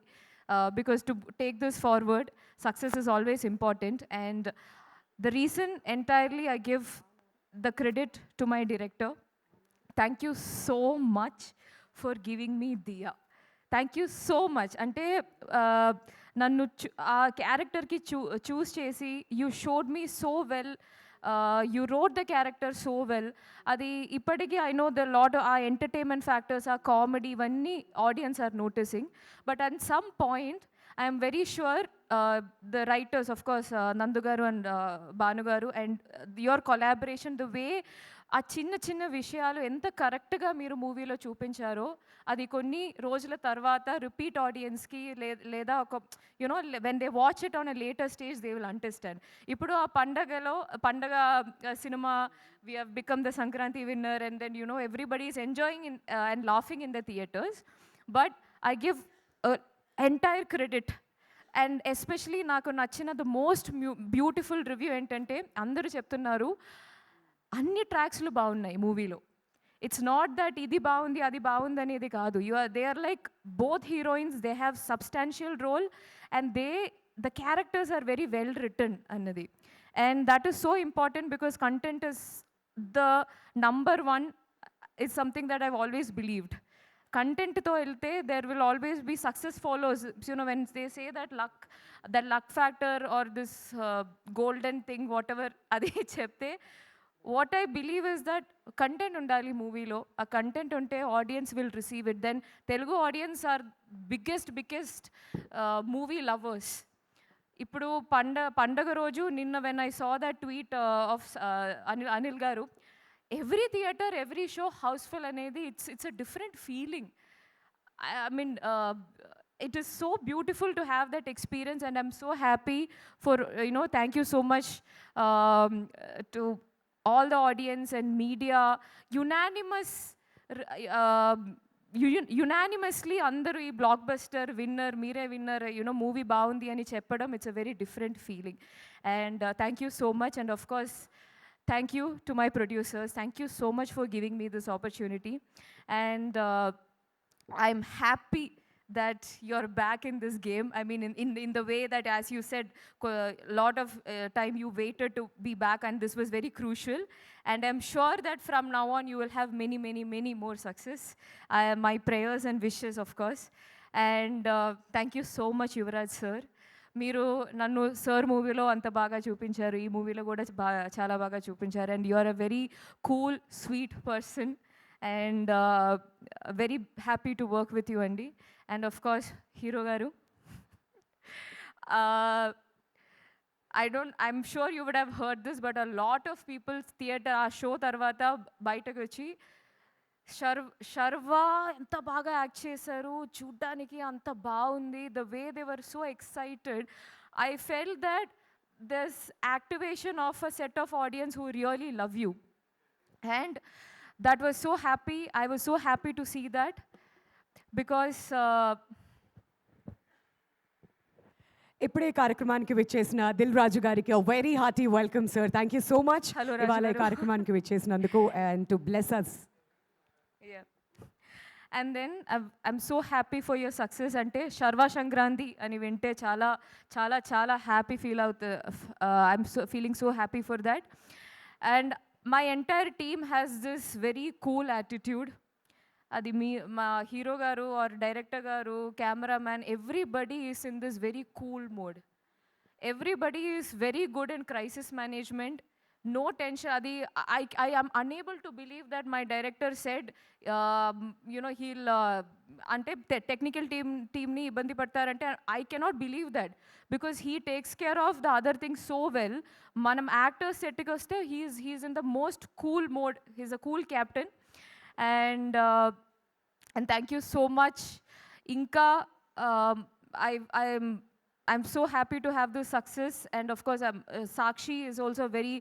Because to take this forward, success is always important. And the reason entirely I give the credit to my director. Thank you so much for giving me దియా. Thank you so much. అంటే నన్ను ఆ క్యారెక్టర్కి చూస్ చేసి you showed me so well, you rode the character so well. అది ఇప్పటికీ ఐ నో ద లాట్ ఆ ఎంటర్టైన్మెంట్ ఫ్యాక్టర్స్, ఆ కామెడీ, ఇవన్నీ audience are noticing. But at some point I'm very sure the writers, of course, Nandu garu and Banu garu, and your collaboration, the way ఆ చిన్న చిన్న విషయాలు ఎంత కరెక్ట్గా మీరు మూవీలో చూపించారో అది కొన్ని రోజుల తర్వాత రిపీట్ ఆడియన్స్కి లేదా ఒక you know when they watch it on a later stage they will understand. ఇప్పుడు ఆ పండగ cinema we have become the Sankranti winner, and then everybody is enjoying and laughing in the theatres. But I give entire credit. And especially నాకు నచ్చిన ద మోస్ట్ బ్యూటిఫుల్ రివ్యూ ఏంటంటే అందరూ చెప్తున్నారు అన్ని ట్రాక్స్లు బాగున్నాయి మూవీలో. ఇట్స్ నాట్ దట్ ఇది బాగుంది అది బాగుంది అనేది కాదు. They are like both heroines, they have substantial role and the characters are very well written అన్నది. And that is so important because content is the number one, is something that I've always believed. కంటెంట్తో వెళ్తే there will always be success follows. When they say that luck factor or this golden thing whatever అది చెప్తే, what I believe is that content ఉండాలి మూవీలో. ఆ కంటెంట్ ఉంటే audience will receive it. Then Telugu audience are biggest movie lovers. ఇప్పుడు పండగ రోజు నిన్న when I saw that tweet of Anil garu, every theater, every show houseful anedi, it's a different feeling. I mean, it is so beautiful to have that experience, and I'm so happy for, thank you so much to all the audience and media. Unanimously andaru ee blockbuster winner, mere winner, movie baagundi ani cheppadam, it's a very different feeling. And thank you so much. And of course, thank you to my producers. Thank you so much for giving me this opportunity. And I'm happy that you're back in this game. I mean, in the way that, as you said, a lot of time you waited to be back, and this was very crucial. And I'm sure that from now on you will have many, many, many more success. My prayers and wishes, of course. And thank you so much, Yuvraj sir. మీరు నన్ను సార్ మూవీలో అంత బాగా చూపించారు, ఈ మూవీలో కూడా చాలా బాగా చూపించారు. And you are a very cool, sweet person, and very happy to work with you అండి. And of course hero garu, I'm sure you would have heard this, but a lot of peoples theatre ఆ షో తర్వాత బయటకు వచ్చి శర్వా ఎంత బాగా యాక్ట్ చేశారు, చూడ్డానికి అంత బాగుంది, the way they were so excited. I felt that this activation of a set of audience who really love you, and that was so happy. I was so happy to see that, because ఇప్పుడే కార్యక్రమానికి విచ్చేసిన దిల్ రాజు గారికి very hearty welcome sir. Thank you so much ఇవాళ ఈ కార్యక్రమానికి విచ్చేసినందుకు and to bless us. Yeah. And then I'm so happy for your success. Ante Sharva Shankranti ani vinte chala chala chala happy feel out. I'm feeling so happy for that. And my entire team has this very cool attitude. Adi ma hero garu or director garu, cameraman, everybody is in this very cool mode. Everybody is very good in crisis management. No tension. Adi I am unable to believe that my director said, he'll ante technical team ni ibandi padtarante. I cannot believe that, because he takes care of the other things so well. Manam actors set ki vaste, he's in the most cool mode. He's a cool captain. And thank you so much. Inka I'm so happy to have this success. And of course, Sakshi is also very,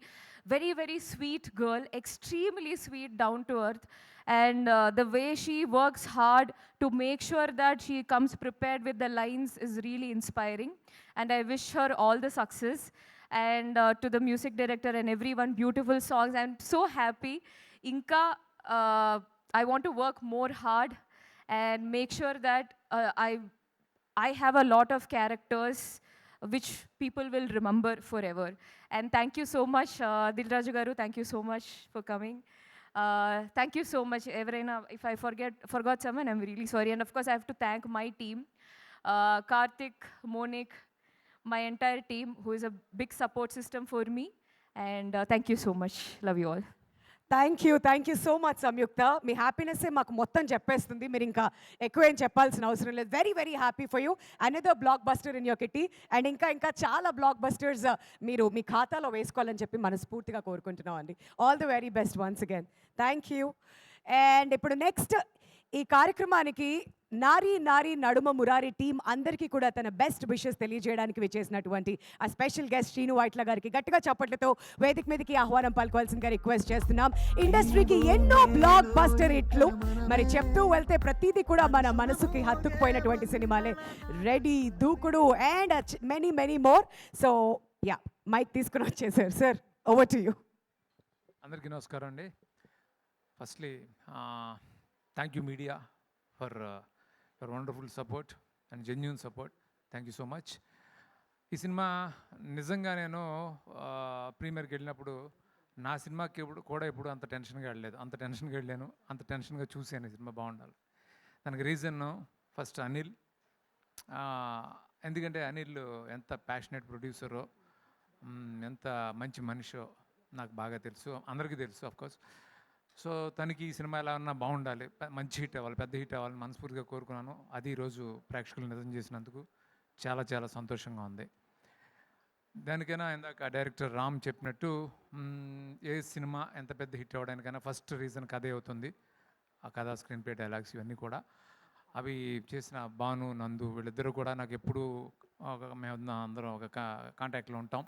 very, very sweet girl, extremely sweet, down to earth. And the way she works hard to make sure that she comes prepared with the lines is really inspiring. And I wish her all the success. And to the music director and everyone, beautiful songs. I'm so happy. Inka, I want to work more hard and make sure that I have a lot of characters which people will remember forever. And thank you so much, Dil Raju garu. Thank you so much for coming. Thank you so much, Everaina. If I forgot someone, I'm really sorry. And of course, I have to thank my team, Karthik, Monik, my entire team, who is a big support system for me. And thank you so much. Love you all. Thank you so much Samyuktha. మీ హ్యాపీనెస్సే మాకు మొత్తం చెప్పేస్తుంది, మీరు ఇంకా ఎక్కువ ఏం చెప్పాల్సిన అవసరం లేదు. Very very happy for you. Another block buster in your kitty. And ఇంకా చాలా బ్లాక్ బస్టర్స్ మీరు మీ ఖాతాలో వేసుకోవాలని చెప్పి మనస్ఫూర్తిగా కోరుకుంటున్నాం అండి. All the very best once again. Thank you. And ఇప్పుడు నెక్స్ట్ ఈ కార్యక్రమానికి నారీ నారీ నడుమ మురారి టీం అందరికీ కూడా తన బెస్ట్ విషెస్ తెలియజేయడానికి విచ్చేసినటువంటి ఆ స్పెషల్ గెస్ట్ శ్రీను వైట్ల గారికి గట్టిగా చప్పట్లతో వేదిక మీదకి ఆహ్వానం పలుకోవాల్సిందిగా రిక్వెస్ట్ చేస్తున్నాం. ఇండస్ట్రీకి ఎన్నో బ్లాక్ బస్టర్ హిట్లు మరి చెప్తూ వెళ్తే ప్రతిదీ కూడా మన మనసుకి హత్తుకుపోయినటువంటి సినిమాలే. Ready, Dookudu and many many more. So ya, mike తీసుకుని వచ్చేసారు సార్. Over to you. అందరికీ నమస్కారం అండి. Firstly thank you media for your wonderful support and genuine support. Thank you so much. ఈ సినిమా నిజంగా నేను ప్రీమియర్కి వెళ్ళినప్పుడు నా సినిమాకి ఎప్పుడు అంత టెన్షన్గా వెళ్ళలేదు. అంత టెన్షన్గా వెళ్ళాను, అంత టెన్షన్గా చూశాను ఈ సినిమా బాగుండాలి. దానికి రీజన్ ఫస్ట్ అనిల్. ఎందుకంటే అనిల్ ఎంత ప్యాషనేట్ ప్రొడ్యూసరో, ఎంత మంచి మనిషో నాకు బాగా తెలుసు, అందరికీ తెలుసు అఫ్కోర్స్. సో తనకి ఈ సినిమా ఎలా ఉన్నా బాగుండాలి, మంచి హిట్ అవ్వాలి, పెద్ద హిట్ అవ్వాలని మనస్ఫూర్తిగా కోరుకున్నాను. అది ఈరోజు ప్రేక్షకులు నిజం చేసినందుకు చాలా చాలా సంతోషంగా ఉంది. దానికైనా ఇందాక డైరెక్టర్ రామ్ చెప్పినట్టు ఏ సినిమా ఎంత పెద్ద హిట్ అవ్వడానికైనా ఫస్ట్ రీజన్ కథే అవుతుంది. ఆ కథ, స్క్రీన్ ప్లే, డైలాగ్స్ ఇవన్నీ కూడా అవి చేసిన భాను, నందు వీళ్ళిద్దరూ కూడా నాకు ఎప్పుడు మేము అందరం ఒక కాంటాక్ట్లో ఉంటాం.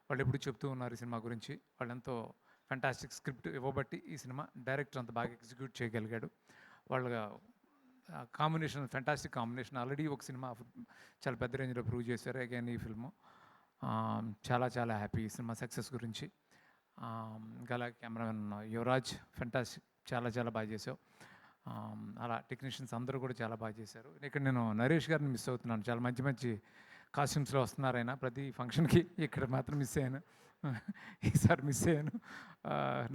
వాళ్ళు ఎప్పుడు చెప్తూ ఉన్నారు ఈ సినిమా గురించి. వాళ్ళు ఎంతో ఫెంటాస్టిక్ స్క్రిప్ట్ ఇవ్వబట్టి ఈ సినిమా డైరెక్టర్ అంత బాగా ఎగ్జిక్యూట్ చేయగలిగాడు. వాళ్ళ కాంబినేషన్ ఫెంటాస్టిక్ కాంబినేషన్. ఆల్రెడీ ఒక సినిమా చాలా పెద్ద రేంజ్లో ప్రూవ్ చేశారు. అగైన్ ఈ ఫిల్ము చాలా చాలా హ్యాపీ ఈ సినిమా సక్సెస్ గురించి. ఇంకా కెమెరామెన్ యువరాజ్ ఫెంటాస్టిక్, చాలా చాలా బాగా చేసావు. అలా టెక్నీషియన్స్ అందరూ కూడా చాలా బాగా చేశారు. ఇక్కడ నేను నరేష్ గారిని మిస్ అవుతున్నాను. చాలా మంచి మంచి కాస్ట్యూమ్స్లో వస్తున్నారు ఆయన ప్రతి ఫంక్షన్కి. ఇక్కడ మాత్రం మిస్ అయ్యాను, ఈసారి మిస్ అయ్యాను.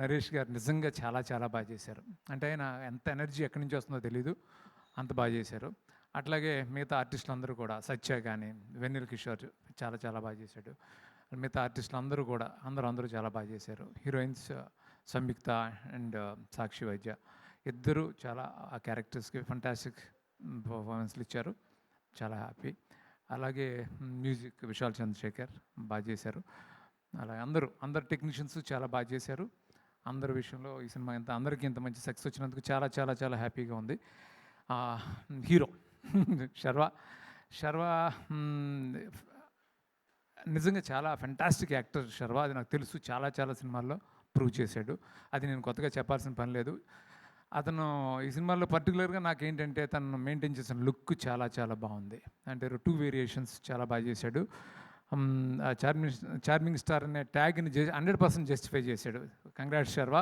నరేష్ గారు నిజంగా చాలా చాలా బాగా చేశారు. అంటే ఆయన ఎంత ఎనర్జీ ఎక్కడి నుంచి వస్తుందో తెలీదు, అంత బాగా చేశారు. అట్లాగే మిగతా ఆర్టిస్టులు అందరూ కూడా, సత్య కానీ, వెన్నెల కిషోర్ చాలా చాలా బాగా చేశాడు. మిగతా ఆర్టిస్టులు అందరూ కూడా అందరూ చాలా బాగా చేశారు. హీరోయిన్స్ సంయుక్త అండ్ సాక్షి వైద్య ఇద్దరు చాలా ఆ క్యారెక్టర్స్కి ఫంటాస్టిక్ పర్ఫార్మెన్స్లు ఇచ్చారు. చాలా హ్యాపీ. అలాగే మ్యూజిక్ విశాల్ చంద్రశేఖర్ బాగా చేశారు. అలాగే అందరు టెక్నీషియన్స్ చాలా బాగా చేశారు. అందరి విషయంలో ఈ సినిమా అందరికీ ఇంత మంచి సక్సెస్ వచ్చినందుకు చాలా చాలా చాలా హ్యాపీగా ఉంది. హీరో శర్వా నిజంగా చాలా ఫెంటాస్టిక్ యాక్టర్ శర్వా. అది నాకు తెలుసు, చాలా చాలా సినిమాల్లో ప్రూవ్ చేశాడు. అది నేను కొత్తగా చెప్పాల్సిన పని లేదు. అతను ఈ సినిమాలో పర్టికులర్గా నాకేంటంటే తను మెయింటైన్ చేసిన లుక్ చాలా చాలా బాగుంది. అంటే 2 వేరియేషన్స్ చాలా బాగా చేశాడు. చార్మింగ్ స్టార్ అనే ట్యాగ్ని 100% జస్టిఫై చేశాడు. Congrats Sharwa,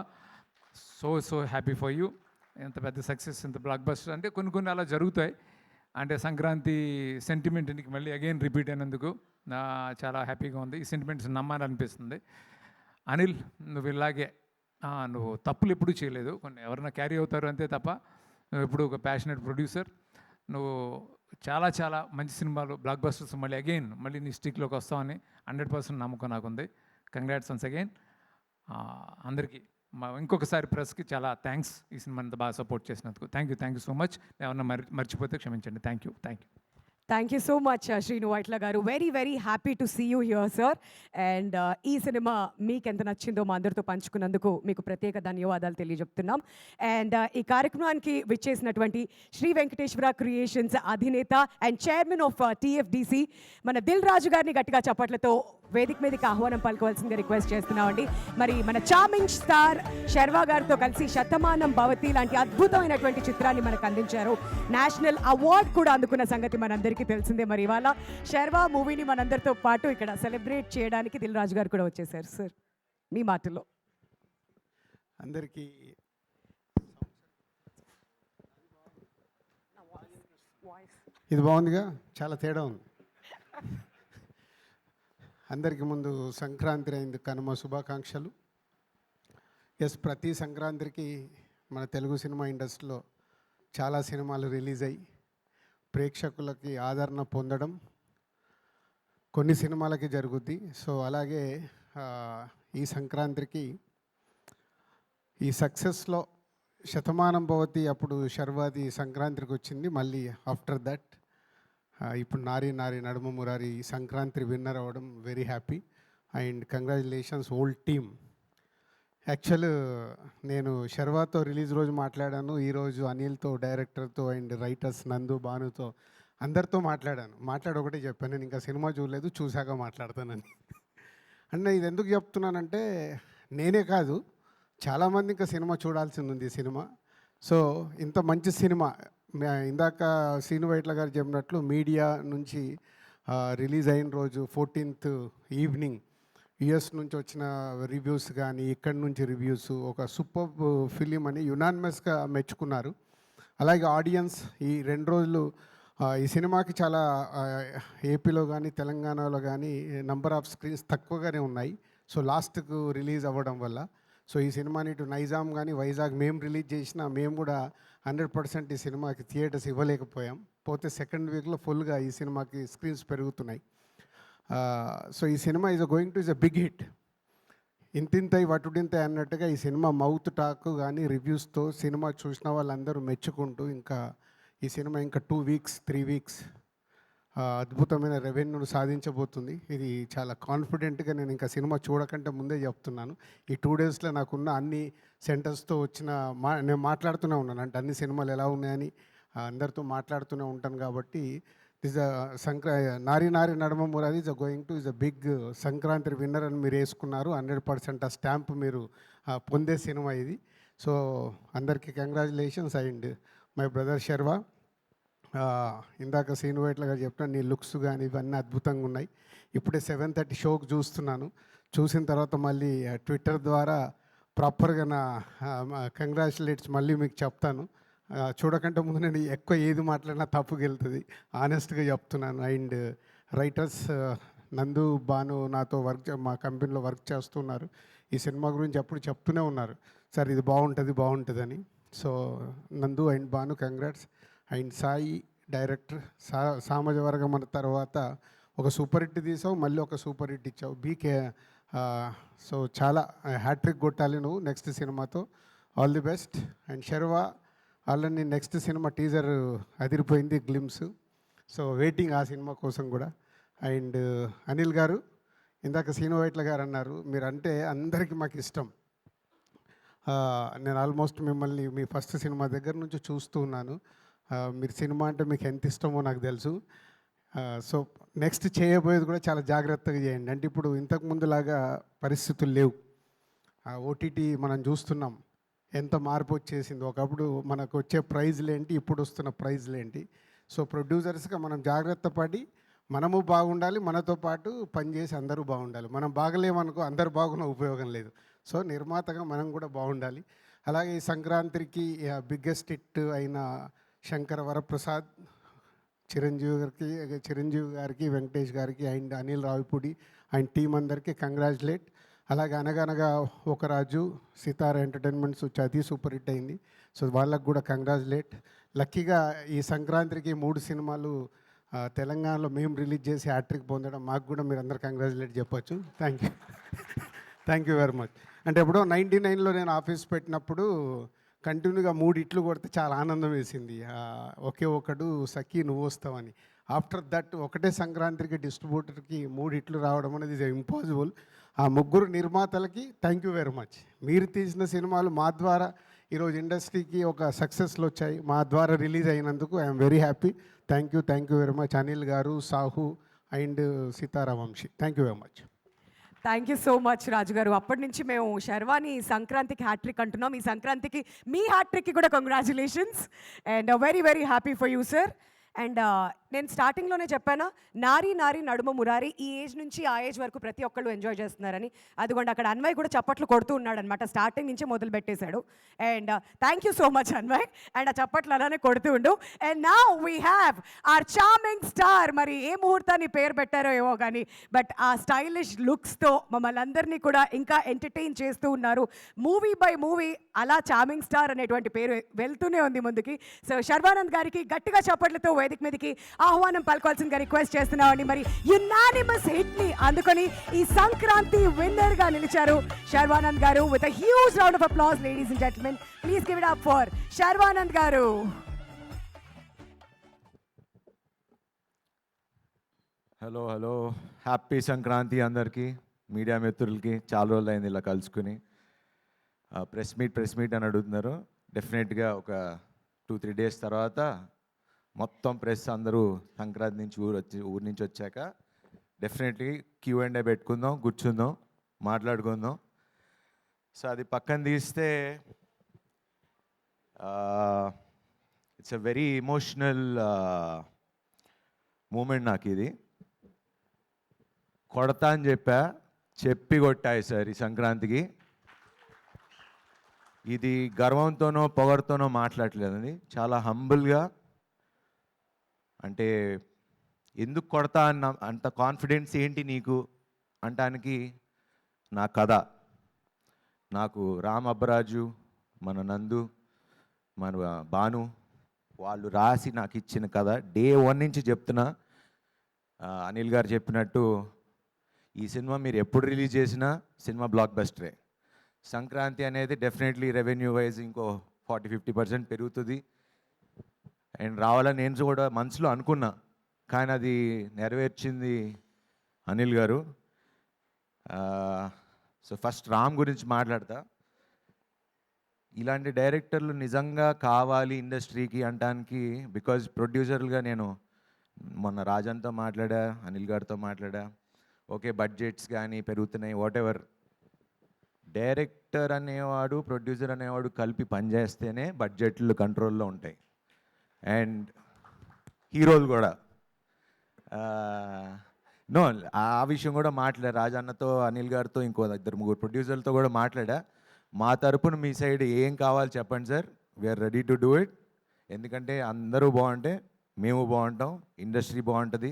so happy for you. ఎంత పెద్ద సక్సెస్, ఎంత బ్లాక్ బస్టర్. అంటే కొన్ని అలా జరుగుతాయి. అంటే సంక్రాంతి సెంటిమెంట్ ఇంటికి మళ్ళీ అగైన్ రిపీట్ అయినందుకు చాలా హ్యాపీగా ఉంది. ఈ సెంటిమెంట్స్ నమ్మాలనిపిస్తుంది. అనిల్, నువ్వు ఇలాగే నువ్వు తప్పులు ఎప్పుడూ చేయలేదు. కొన్ని ఎవరైనా క్యారీ అవుతారు అంతే తప్ప నువ్వు ఎప్పుడు ఒక ప్యాషనెట్ ప్రొడ్యూసర్. నువ్వు చాలా చాలా మంచి సినిమాలు, బ్లాక్ బస్టర్స్ మళ్ళీ నీ స్టిక్లోకి వస్తామని 100% నమ్మకం నాకుంది. కంగ్రాట్స్ వన్స్ అగైన్ అందరికీ. ఇంకొకసారి ప్రెస్కి చాలా థ్యాంక్స్ ఈ సినిమాని బాగా సపోర్ట్ చేసినందుకు. Thank you so much. ఏమన్నా మర్చిపోతే క్షమించండి. Thank you. Thank you so much Srinu Vaitla garu. Very happy to see you here sir. And ఈ సినిమా మీకు ఎంత నచ్చిందో మా అందరితో పంచుకున్నందుకు మీకు ప్రత్యేక ధన్యవాదాలు తెలియజెప్తున్నాం. అండ్ ఈ కార్యక్రమానికి విచ్చేసినటువంటి శ్రీ వెంకటేశ్వర క్రియేషన్స్ అధినేత అండ్ చైర్మన్ ఆఫ్ TFDC మన దిల్ రాజు గారిని గట్టిగా చప్పట్లతో వేదిక మీదకి ఆహ్వానం పలుకోవాల్సిందిగా రిక్వెస్ట్ చేస్తున్నామండి. మరి మన చార్మింగ్ స్టార్ శర్వా గారితో కలిసి శతమానం భవతి లాంటి అద్భుతమైనటువంటి చిత్రాన్ని మనకు అందించారు. నేషనల్ అవార్డ్ కూడా అందుకున్న సంగతి మనందరికీ తెలిసిందే. మరి ఇవాళ శర్వా మూవీని మనందరితో పాటు ఇక్కడ సెలబ్రేట్ చేయడానికి దిల్ రాజు గారు కూడా వచ్చేసారు. సార్, మీ మాటల్లో. అందరికీ ఇది బాగుందిగా, చాలా తేడా ఉంది. అందరికీ ముందు సంక్రాంతి అయింది, కనుమ శుభాకాంక్షలు. ప్రతి సంక్రాంతికి మన తెలుగు సినిమా ఇండస్ట్రీలో చాలా సినిమాలు రిలీజ్ అయ్యి ప్రేక్షకులకి ఆదరణ పొందడం కొన్ని సినిమాలకి జరుగుద్ది. సో అలాగే ఈ సంక్రాంతికి ఈ సక్సెస్లో శతమానం భవతి అప్పుడు శర్వాది సంక్రాంతికి వచ్చింది. మళ్ళీ ఆఫ్టర్ దట్ ఇప్పుడు నారీ నడుమ మురారి సంక్రాంతి విన్నర్ అవ్వడం very happy. And congratulations all team. Actual నేను శర్వాతో రిలీజ్ రోజు మాట్లాడాను, ఈరోజు అనిల్తో, డైరెక్టర్తో అండ్ రైటర్స్ నందు, భానుతో అందరితో మాట్లాడి ఒకటే చెప్పాను, నేను ఇంకా సినిమా చూడలేదు, చూశాక మాట్లాడతానని. అంటే ఇది ఎందుకు చెప్తున్నానంటే నేనే కాదు చాలామంది ఇంకా సినిమా చూడాల్సింది ఉంది. సినిమా సో ఇంత మంచి సినిమా ఇందాక శ్రీను వైట్ల గారు చెప్పినట్లు మీడియా నుంచి రిలీజ్ అయిన రోజు 14th ఈవినింగ్ యుఎస్ నుంచి వచ్చిన రివ్యూస్ కానీ ఇక్కడి నుంచి రివ్యూస్ ఒక సూపర్ ఫిలిం అని యునానిమస్గా మెచ్చుకున్నారు. అలాగే ఆడియన్స్ ఈ 2 రోజులు ఈ సినిమాకి చాలా ఏపీలో కానీ తెలంగాణలో కానీ నంబర్ ఆఫ్ స్క్రీన్స్ తక్కువగానే ఉన్నాయి. సో లాస్ట్కు రిలీజ్ అవ్వడం వల్ల సో ఈ సినిమాని ఇటు నైజాం కానీ వైజాగ్ మేము రిలీజ్ చేసినా మేము కూడా 100% ఈ సినిమాకి థియేటర్స్ ఇవ్వలేకపోయాం. పోతే సెకండ్ వీక్లో ఫుల్గా ఈ సినిమాకి స్క్రీన్స్ పెరుగుతున్నాయి. సో ఈ సినిమా is going to is a big hit. ఇంతింతై వటుడింతై అన్నట్టుగా ఈ సినిమా మౌత్ టాక్ కానీ రివ్యూస్తో సినిమా చూసిన వాళ్ళందరూ మెచ్చుకుంటూ ఇంకా ఈ సినిమా ఇంకా 2 weeks 3 weeks అద్భుతమైన రెవెన్యూను సాధించబోతుంది. ఇది చాలా కాన్ఫిడెంట్గా నేను ఇంకా సినిమా చూడకంటే ముందే చెప్తున్నాను. ఈ 2 daysలో నాకున్న అన్ని సెంటర్స్తో వచ్చిన నేను మాట్లాడుతూనే ఉన్నాను. అంటే అన్ని సినిమాలు ఎలా ఉన్నాయని అందరితో మాట్లాడుతూనే ఉంటాను. కాబట్టి this Nari Naduma Murari is going to is a big Sankranti winner అని మీరు వేసుకున్నారు. 100% ఆ స్టాంప్ మీరు పొందే సినిమా ఇది. సో అందరికీ congratulations. And my brother Sharwa, ఇందాక శ్రీను వైట్ల గారు చెప్పిన నీ లుక్స్ కానీ ఇవన్నీ అద్భుతంగా ఉన్నాయి. ఇప్పుడే 7:30 షోకి చూస్తున్నాను. చూసిన తర్వాత మళ్ళీ ట్విట్టర్ ద్వారా ప్రాపర్గా నా కంగ్రాచులేట్స్ మళ్ళీ మీకు చెప్తాను. చూడకంటే ముందు నేను ఎక్కువ ఏది మాట్లాడినా తప్పుకి వెళ్తుంది, ఆనెస్ట్గా చెప్తున్నాను. అండ్ రైటర్స్ నందు భాను నాతో మా కంపెనీలో వర్క్ చేస్తున్నారు. ఈ సినిమా గురించి ఎప్పుడు చెప్తూనే ఉన్నారు, సార్ ఇది బాగుంటుందని. So Nandu and Bhanu congrats. And Sai director, సామాజ వర్గం అన్న తర్వాత ఒక సూపర్ హిట్ తీసావు, మళ్ళీ ఒక సూపర్ హిట్ ఇచ్చావు. బీకే సో చాలా హ్యాట్రిక్ కొట్టాలి నువ్వు నెక్స్ట్ సినిమాతో. All the best. And Sharwa already next సినిమా టీజర్ అదిరిపోయింది, గ్లిమ్స్. సో వెయిటింగ్ ఆ సినిమా కోసం కూడా. అండ్ అనిల్ గారు, ఇందాక శ్రీనువైట్ల గారు అన్నారు, మీరంటే అందరికీ మాకు ఇష్టం. నేను ఆల్మోస్ట్ మిమ్మల్ని మీ ఫస్ట్ సినిమా దగ్గర నుంచి చూస్తూ ఉన్నాను. మీరు సినిమా అంటే మీకు ఎంత ఇష్టమో నాకు తెలుసు. సో నెక్స్ట్ చేయబోయేది కూడా చాలా జాగ్రత్తగా చేయండి. అంటే ఇప్పుడు ఇంతకుముందులాగా పరిస్థితులు లేవు. ఓటీటీ మనం చూస్తున్నాం ఎంత మార్పు వచ్చేసింది. ఒకప్పుడు మనకు వచ్చే ప్రైజ్లు ఏంటి, ఇప్పుడు వస్తున్న ప్రైజ్లు ఏంటి. సో ప్రొడ్యూసర్స్గా మనం జాగ్రత్త పడి మనము బాగుండాలి, మనతో పాటు పనిచేసి అందరూ బాగుండాలి. మనం బాగలేమనుకో అందరు బాగున్న ఉపయోగం లేదు. సో నిర్మాతగా మనం కూడా బాగుండాలి. అలాగే ఈ సంక్రాంతికి బిగ్గెస్ట్ హిట్ అయిన శంకర వరప్రసాద్, చిరంజీవి గారికి, వెంకటేష్ గారికి and Anil Ravipudi and team అందరికీ కంగ్రాచులేట్. అలాగే అనగనగా ఒక రాజు, సితారా ఎంటర్టైన్మెంట్స్ అది సూపర్ హిట్ అయింది. సో వాళ్ళకు కూడా కంగ్రాచులేట్. లక్కీగా ఈ సంక్రాంతికి 3 సినిమాలు తెలంగాణలో మేము రిలీజ్ చేసి హ్యాట్రిక్ పొందడం మాకు కూడా మీరు అందరు కంగ్రాచులేట్ చెప్పొచ్చు. Thank you very much. అంటే ఎప్పుడో 99లో నేను ఆఫీస్ పెట్టినప్పుడు కంటిన్యూగా 3 హిట్లు కొడితే చాలా ఆనందం వేసింది. ఒకే ఒకడు సఖీ నువ్వు వస్తావని. ఆఫ్టర్ దట్ ఒకటే సంక్రాంతికి డిస్ట్రిబ్యూటర్కి 3 హిట్లు రావడం అనేది ఇంపాసిబుల్. ఆ 3 నిర్మాతలకి థ్యాంక్ యూ వెరీ మచ్. మీరు తీసిన సినిమాలు మా ద్వారా ఈరోజు ఇండస్ట్రీకి ఒక సక్సెస్లు వచ్చాయి. మా ద్వారా రిలీజ్ అయినందుకు I'm very happy. Thank you very much Anil garu, Sahu and Sitara Vamsi. Thank you very much. Thank you so much Raju garu. అప్పటి నుంచి మేము శర్వాని సంక్రాంతికి హ్యాట్రిక్ అంటున్నాం. ఈ సంక్రాంతికి మీ హ్యాట్రిక్కి కూడా congratulations and very very happy for you sir. And నేను స్టార్టింగ్లోనే చెప్పాను, నారీ నడుమ మురారి ఈ ఏజ్ నుంచి ఆ ఏజ్ వరకు ప్రతి ఒక్కళ్ళు ఎంజాయ్ చేస్తున్నారని. అదిగోండి అక్కడ అన్వయ్ కూడా చప్పట్లు కొడుతూ ఉన్నాడు అనమాట, స్టార్టింగ్ నుంచే మొదలు పెట్టేశాడు. And thank you so much Anvay. And ఆ చప్పట్లు అలానే కొడుతూ ఉండు. And now we have our charming star. మరి ఏ ముహూర్తాన్ని పేరు పెట్టారో ఏమో కానీ బట్ ఆ స్టైలిష్ లుక్స్తో మమ్మల్ని అందరినీ కూడా ఇంకా ఎంటర్టైన్ చేస్తూ ఉన్నారు. మూవీ బై మూవీ అలా చార్మింగ్ స్టార్ అనేటువంటి పేరు వెళ్తూనే ఉంది ముందుకి. సో శర్వానంద్ గారికి గట్టిగా చప్పట్లతో వేదిక మీదకి ఆహ్వానం పలుకోవాల్సిందిగా రిక్వెస్ట్ చేస్తున్నామని. మరి యునానిమస్ హిట్ ని అందుకొని ఈ సంక్రాంతి విన్నర్ గా నిలిచారు Sharwanand garu. With a huge round of applause ladies and gentlemen, please give it up for Sharwanand garu. Hello happy Sankranti అందరికీ, మీడియా మిత్రులకి. చాలా రోజులు అయింది ఇలా కలుసుకుని. ప్రెస్ మీట్ అని అడుగుతున్నారు. డెఫినెట్గా ఒక 2-3 డేస్ తర్వాత మొత్తం ప్రెస్ అందరూ సంక్రాంతి నుంచి ఊరి నుంచి వచ్చాక డెఫినెట్లీ Q&A పెట్టుకుందాం, కూర్చుందాం, మాట్లాడుకుందాం. సో అది పక్కన తీస్తే it's a very emotional moment నాకు ఇది. కొడతా అని చెప్పి కొట్టాయి సార్ ఈ సంక్రాంతికి. ఇది గర్వంతోనో పొగడుతోనో మాట్లాడలేదండి, చాలా హంబుల్గా. అంటే ఎందుకు కొడతా అన్న అంత కాన్ఫిడెన్స్ ఏంటి నీకు అంటానికి నా కథ. నాకు రామ్ అబ్బరాజు, మన నందు, మన భాను వాళ్ళు రాసి నాకు ఇచ్చిన కథ. డే 1 నుంచి చెప్తున్నా. అనిల్ గారు చెప్పినట్టు ఈ సినిమా మీరు ఎప్పుడు రిలీజ్ చేసినా సినిమా బ్లాక్ బస్టరే. సంక్రాంతి అనేది డెఫినెట్లీ రెవెన్యూ వైజ్ ఇంకో 40-50% పెరుగుతుంది అండ్ రావాలని నేను కూడా మనసులో అనుకున్నా. కానీ అది నెరవేర్చింది అనిల్ గారు. సో ఫస్ట్ రామ్ గురించి మాట్లాడతా. ఇలాంటి డైరెక్టర్లు నిజంగా కావాలి ఇండస్ట్రీకి అంటానికి. బికాజ్ ప్రొడ్యూసర్లుగా నేను మొన్న రాజన్తో మాట్లాడా, అనిల్ గారితో మాట్లాడా. ఓకే బడ్జెట్స్ కానీ పెరుగుతున్నాయి, వాట్ ఎవర్. డైరెక్టర్ అనేవాడు, ప్రొడ్యూసర్ అనేవాడు కలిపి పనిచేస్తేనే బడ్జెట్లు కంట్రోల్లో ఉంటాయి. అండ్ హీరోలు కూడా నో ఆ విషయం కూడా మాట్లాడా. రాజన్నతో, అనిల్ గారితో, ఇంకో 2-3 ప్రొడ్యూసర్లతో కూడా మాట్లాడా. మా తరపున మీ సైడ్ ఏం కావాలి చెప్పండి sir, we are ready to do it. ఎందుకంటే అందరూ బాగుంటే మేము బాగుంటాం, ఇండస్ట్రీ బాగుంటుంది,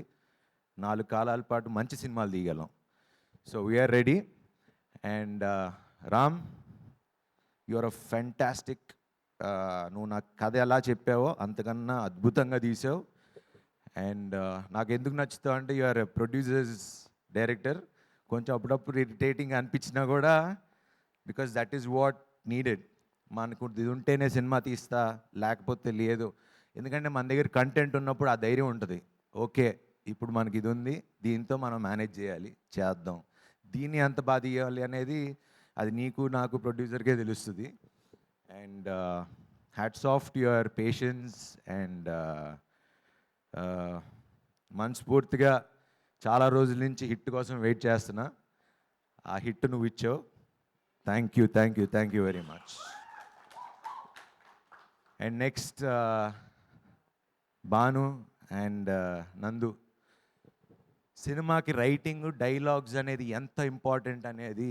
4 కాలాల పాటు మంచి సినిమాలు తీయగలం. So we are ready. And Ram, your a fantastic. నువ్వు నాకు కథ ఎలా చెప్పావో అంతకన్నా అద్భుతంగా తీసావు. అండ్ నాకు ఎందుకు నచ్చుతావు అంటే యూఆర్ ప్రొడ్యూసర్స్ డైరెక్టర్. కొంచెం అప్పుడప్పుడు ఇరిటేటింగ్ అనిపించినా కూడా because that is what needed. మనకు ఇది ఉంటేనే సినిమా తీస్తా, లేకపోతే లేదు. ఎందుకంటే మన దగ్గర కంటెంట్ ఉన్నప్పుడు ఆ ధైర్యం ఉంటుంది. ఓకే, ఇప్పుడు మనకి ఇది ఉంది, దీంతో మనం మేనేజ్ చేయాలి, చేద్దాం. దీన్ని ఎంత బాగా తీయాలి అనేది అది నీకు నాకు ప్రొడ్యూసర్కే తెలుస్తుంది. And hats off to your patience. And మనస్ఫూర్తిగా చాలా రోజుల నుంచి హిట్ కోసం వెయిట్ చేస్తున్నా. ఆ హిట్ నువ్వు ఇచ్చావు. Thank you very much. And next Bhanu and నందు. సినిమాకి రైటింగ్, డైలాగ్స్ అనేది ఎంత ఇంపార్టెంట్ అనేది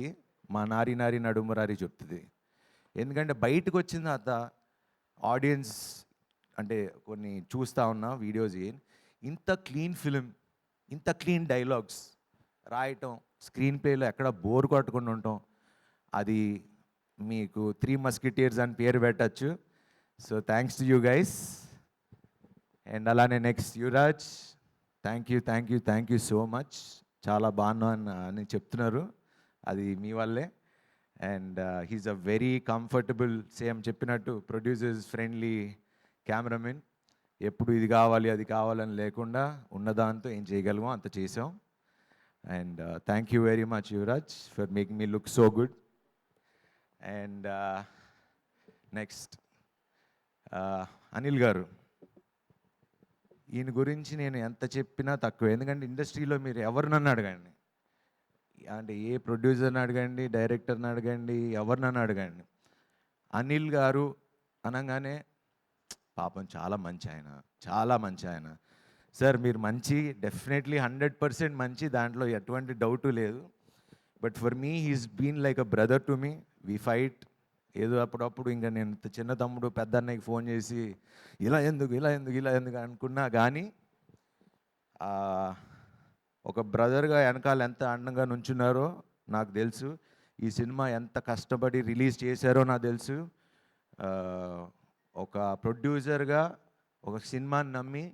మా నారి నారి నడుమురారి చెప్తుంది. ఎందుకంటే బయటకు వచ్చిన తర్వాత ఆడియన్స్ అంటే కొన్ని చూస్తూ ఉన్నా వీడియోస్, ఇంత క్లీన్ ఫిలిం, ఇంత క్లీన్ డైలాగ్స్ రాయటం, స్క్రీన్ ప్లేలో ఎక్కడ బోర్ కొట్టకుండా ఉండటం, అది మీకు 3 మస్కిటియర్స్ అని పేరు పెట్టచ్చు. So thanks to you guys. And అలానే next Yuvaraj, thank you so much. చాలా బాగున్నా అని చెప్తున్నారు, అది మీ వల్లే. And he's a very comfortable, same చెప్పినట్టు ప్రొడ్యూసర్స్ ఫ్రెండ్లీ కెమెరామెన్. ఎప్పుడు ఇది కావాలి అది కావాలని లేకుండా ఉన్నదాంతో ఏం చేయగలమో అంత చేసాం. And thank you very much Yuvraj for making me look so good. And next Anil గారు, ఈయన గురించి నేను ఎంత చెప్పినా తక్కువ. ఎందుకంటే ఇండస్ట్రీలో మీరు ఎవరినన్నా అడగండి, అంటే ఏ ప్రొడ్యూసర్ని అడగండి, డైరెక్టర్ని అడగండి, ఎవరినన్నా అడగండి, అనిల్ గారు అనగానే పాపం చాలా మంచి ఆయన. సార్ మీరు మంచి, డెఫినెట్లీ 100% మంచి, దాంట్లో ఎటువంటి డౌటు లేదు. But for me he's been like a brother to me. We fight. ఏదో అప్పుడప్పుడు ఇంకా నేను చిన్న తమ్ముడు పెద్ద అన్నయ్యకి ఫోన్ చేసి ఇలా ఎందుకు అనుకున్నా కానీ ఒక బ్రదర్గా వెనకాల ఎంత అందంగా నుంచున్నారో నాకు తెలుసు. ఈ సినిమా ఎంత కష్టపడి రిలీజ్ చేశారో నాకు తెలుసు. ఒక ప్రొడ్యూసర్గా ఒక సినిమాని నమ్మి